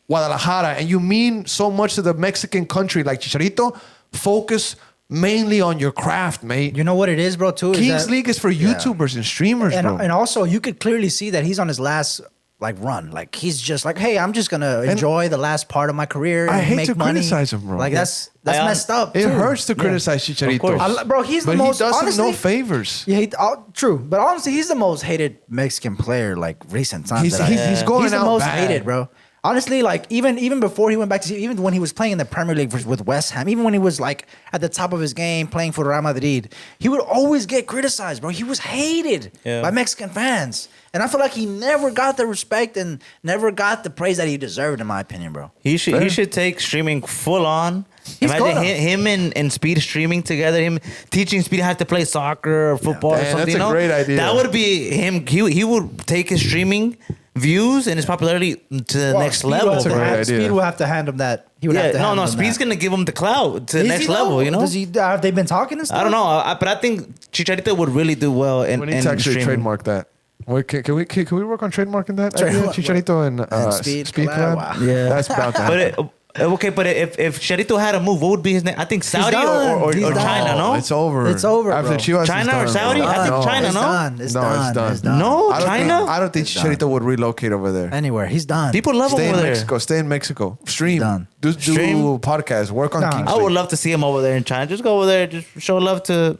Guadalajara and you mean so much to the Mexican country like Chicharito, focus mainly on your craft, mate. You know what it is, bro, too? Kings League is for YouTubers and streamers, and, bro. and also, you could clearly see that he's on his last run. Like, he's just like, hey, I'm just going to enjoy the last part of my career and I hate make to money. criticize him, bro. Like, that's I- messed up, It too. hurts to criticize Chicharito. course. Bro, he's but the most, he does honestly, him no favors. Yeah, true. But honestly, he's the most hated Mexican player, recent times. He's- that I- he's going He's the out most bad. hated, bro. Honestly, even before he went back to, even when he was playing in the Premier League with West Ham, even when he was at the top of his game playing for Real Madrid, he would always get criticized, bro. He was hated by Mexican fans, and I feel like he never got the respect and never got the praise that he deserved, in my opinion, bro. he should take streaming full on. He's Imagine gonna. him and Speed streaming together. Him teaching Speed how to play soccer or football or Man, something. that's a you know? great idea. That would be him. He would take his streaming views and his popularity to the next Speed level. will have to That's a great hand- idea. Speed will have to hand him that. He would have Yeah, to no, hand him Speed's that. gonna give him the clout to the Is next he, though? level. You know, Does he? Have they been talking and stuff? I don't know, but I think Chicharito would really do well in We need to actually streaming. trademark that. Can we work on trademarking that? Trade- idea? Chicharito and Speed Speed collab? collab? Wow. Yeah. That's about to But happen. Okay, but if Cherito had a move, what would be his name? I think Saudi or He's done. China, no? It's over. It's over, After bro. Chivas, China it's or done, Saudi? bro. I think China, It's no? done. It's No, done. it's done. It's done. No, I don't China? Think, I don't think It's done. Chicharito would relocate over there. Anywhere. He's done. People love Stay him in over there. Mexico. Stay in Mexico. Stream. Done. Do Stream. podcast. Work on No. King I Street. would love to see him over there in China. Just go over there, just show love to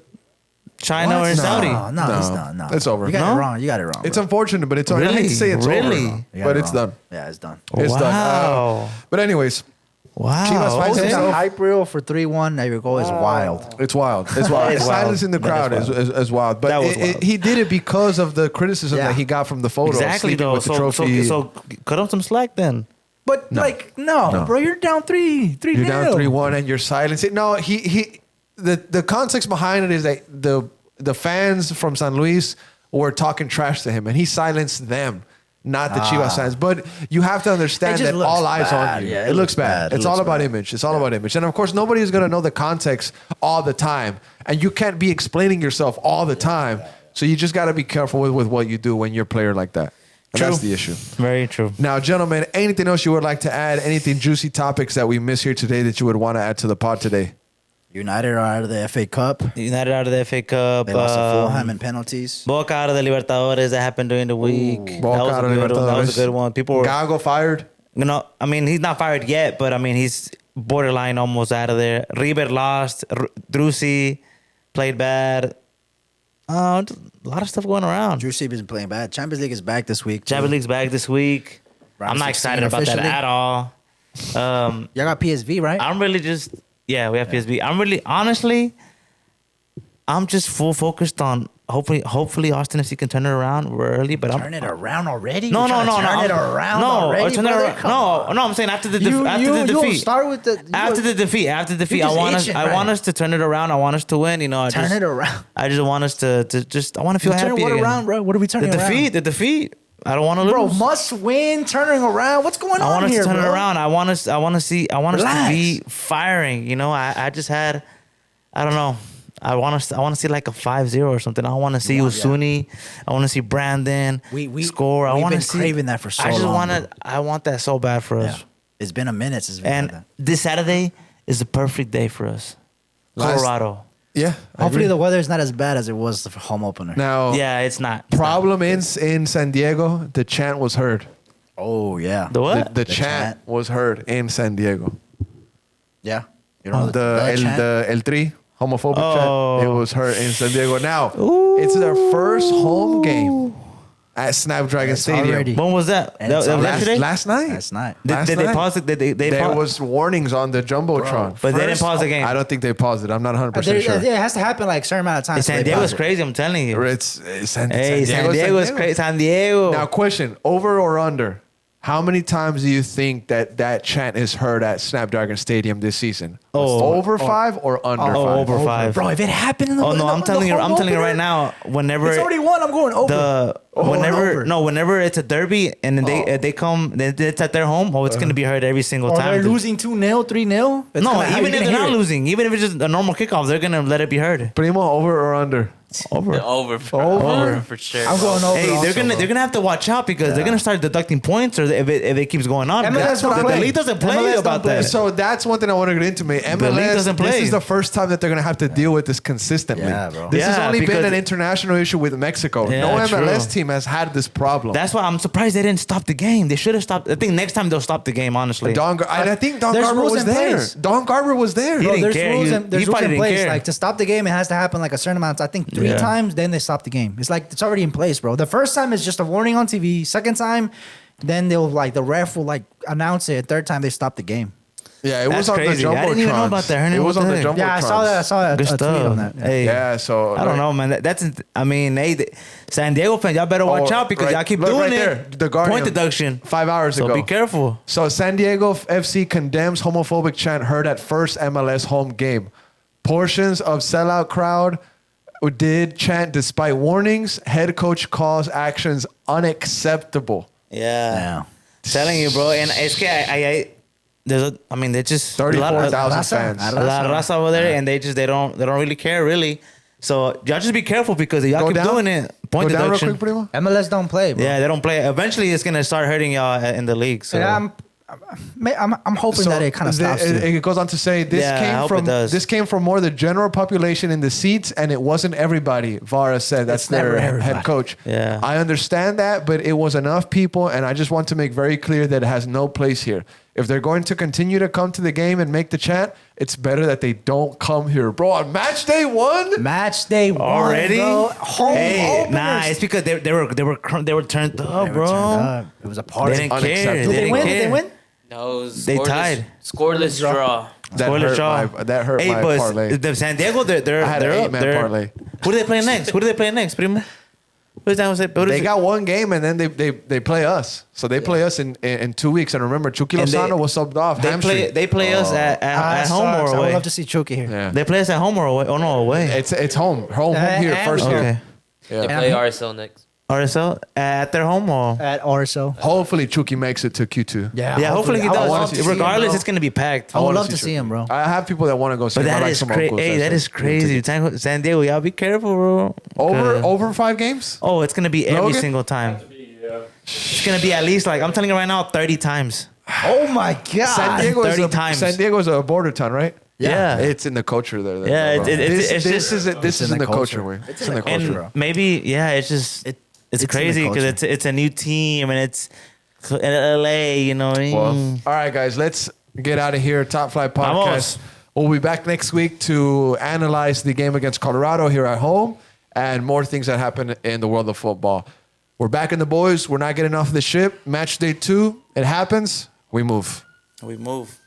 China What? or in Saudi. No, No. he's done. No, It's over. You got No? it wrong. You got it wrong. It's bro. unfortunate, but it's over. I hate to Really? say it's Really? over, You got but it it's wrong. done. Yeah, it's done. It's done. Wow. But anyways, Wow. Chivas finds Okay. himself- Hype reel for 3-1. Your goal is wild. it's wild. It's wild. That is wild. Silence in the That crowd is is wild. But That was wild. he did it because of the criticism Yeah. that he got from the photo. Exactly, sleeping though. with the trophy. So cut him some slack then. But no, bro, you're down 3-0. You're down 3-1 and you're silencing. No, the context behind it is that the fans from San Luis were talking trash to him, and he silenced them, not the Chivas fans. But you have to understand It just that looks all eyes bad. on you. Yeah, it looks bad. It It's looks all about bad. image. It's all about image, and of course, nobody is going to know the context all the time, and you can't be explaining yourself all the time. So you just got to be careful with what you do when you're a player like that. And that's the issue. Very true. Now, gentlemen, anything else you would like to add? Anything juicy topics that we miss here today that you would want to add to the pod today? United are out of the FA Cup. United out of the FA Cup. They lost to Fulham in penalties. Boca out of the Libertadores. That happened during the week. Boca That was out a of good one. That was a Libertadores. good one. People were, Gago fired. I mean, he's not fired yet, but I mean, he's borderline almost out of there. River lost. Drusi played bad. A lot of stuff going around. Drew Seaber's been playing bad. Champions League is back this week. too. Champions League's back this week. Round I'm not 16 excited about that officially. at all. Y'all got PSV, right? I'm really just we have PSV. I'm really honestly, I'm just full focused on hopefully Austin FC can turn it around early. But Turn it around already? No, You're no, trying no, to no. Turn it around no, already, turn it brother? around. Come No, on. no. I'm saying after the You defeat. start with the After the defeat. You're I just want itching, I right? want us to turn it around. I want us to win. You know, turn it around. I just want us to just. I want to feel Turn happy what again. around, bro? What are we turning The around? defeat. I don't want to lose. Bro, must win, turning around. What's going I on want us here, to turn bro? it around. I want us to Relax. be firing. You know, I just had, I don't know. I want to see like a 5-0 or something. I want to see Usuni. I want to see Brandon score. I we've want to been see. craving that for so I just long, want bro. to. I want that so bad for us. Yeah. It's been a minute since we've had And that. this Saturday is the perfect day for us. Last- Colorado. Yeah. I Hopefully agree. the weather is not as bad as it was the home opener. Now, Yeah, it's not. It's problem in San Diego, the chant was heard. Oh, yeah. not. The what? The chant was heard in San Diego. Yeah. You know, The El Tri homophobic Oh. chant, it was heard in San Diego. Now, it's their first home game at Snapdragon It's Stadium. already- When was that? And That it's was already- yesterday. Last night. Last night. Last Did they night. pause it? Did they There pause? was warnings on the Jumbotron. But they didn't pause the game. I don't think they paused it. I'm not 100% sure. It has to happen like a certain amount of time. San Diego's crazy. I'm telling you. It's San Hey, San Diego's crazy. San Diego. Now, question: over or under? How many times do you think that chant is heard at Snapdragon Stadium this season? Oh. Over 5 or under 5? over 5. Bro, if it happened in the Oh no, I'm telling you home right opener, now. Whenever It's already won. I'm going over. whenever it's a derby and then they come, it's at their home. Oh, it's gonna be heard every single Or time. they're dude. losing 2-0, 3-0. No, even if they're not losing, even if it's just a normal kickoff, they're gonna let it be heard. Primo, over or under? Over. Over for sure. I'm going over. Hey, also, they're gonna have to watch out because they're gonna start deducting points or if it keeps going on. MLS That's don't what play. the league doesn't play MLS don't about play. that. So that's one thing I want to get into, man. The league MLS, doesn't this play. is the first time that they're going to have to deal with this consistently. Yeah, bro. This has Yeah, only been because- an international issue with Mexico. Yeah, No MLS true. team has had this problem. That's why I'm surprised they didn't stop the game. They should have stopped. I think next time they'll stop the game. Honestly, and I think Don There's Garber rules was in there. place. Don Garber was there. He Bro, didn't there's care. rules, He- there's he rules probably in didn't place. care. Like to stop the game, it has to happen like a certain amount. I think 3 Yeah. times, then they stop the game. It's like it's already in place, bro. The first time is just a warning on TV. Second time, then the ref will announce it. Third time, they stop the game. Yeah, it That's was on crazy. the Jumbotron. I didn't even know about that. Hernan, It was what on the the heck? Jumbotron. Yeah, I saw a Good tweet stuff. on that. Yeah. Hey, Yeah, so I don't know, man. I mean, hey, San Diego fans, y'all better watch out because y'all keep look doing right it. there, the Guardian, Point deduction. 5 hours So ago. be careful. So San Diego FC condemns homophobic chant heard at first MLS home game. Portions of sellout crowd did chant despite warnings. Head coach calls actions unacceptable. Yeah. Telling you, bro. And it's they're just 34,000 Raza. fans. a lot of raza over there, and they don't really care really. So y'all just be careful because if y'all Go keep down? doing it. Point Go down real deduction. quick, Primo. MLS don't play, bro. Yeah, they don't play. Eventually, it's gonna start hurting y'all in the league. So And I'm hoping that it kind of stops. It goes on to say this Yeah, I came hope from it does. this came from more the general population in the seats, and it wasn't everybody. Vara said that's It's never their everybody. head coach. Yeah. I understand that, but it was enough people, and I just want to make very clear that it has no place here. If they're going to continue to come to the game and make the chant, it's better that they don't come here, bro. On match day 1, Match day one, Already? bro. Home Hey, openers. nah, it's because they were turned up, They were bro. turned up. It was a party. They didn't care. Unacceptable. Did they didn't win? care. Did they win? No, it was They scoreless- tied. Scoreless draw. that hurt my but parlay. The San Diego, they're I had an they're up. 8-man They're- parlay. Who do they play next? Who do they play next, primo? What is that? They got one game, and then they play us. So they play us in 2 weeks. And remember, Chucky And they- Lozano was subbed off. hamstring. They play us at home or I would away. love to see Chucky here. Yeah. They play us at home or away? Oh no, away. It's home here And first home. here. Okay. They Yeah. play RSL next. RSL at their home or? At RSO. Hopefully Chucky makes it to Q2. Yeah, hopefully he I would wanna does. see him, Regardless, bro. it's gonna be packed. I would wanna love to see him, bro. I have people that want to go see But him. I that like is some crazy. uncles Hey, that is crazy. San Diego, y'all be careful, bro. Over 5 games? Oh, it's gonna be every Logan? single time. Yeah. It's gonna be at least like I'm telling you right now, 30 times. Oh my God. San Diego 30 times. San Diego is a border town, right? Yeah. It's in the culture there. Yeah, bro. it's this just- is in the culture. Way. It's in the culture. And bro. maybe it's just it's in the crazy because culture. it's a new team and it's in LA, you know what I mean? Well, all right, guys, let's get out of here. Top Flight Podcast. Vamos. We'll be back next week to analyze the game against Colorado here at home and more things that happen in the world of football. We're back in the boys. We're not getting off the ship. Match day 2. It happens. We move. We move.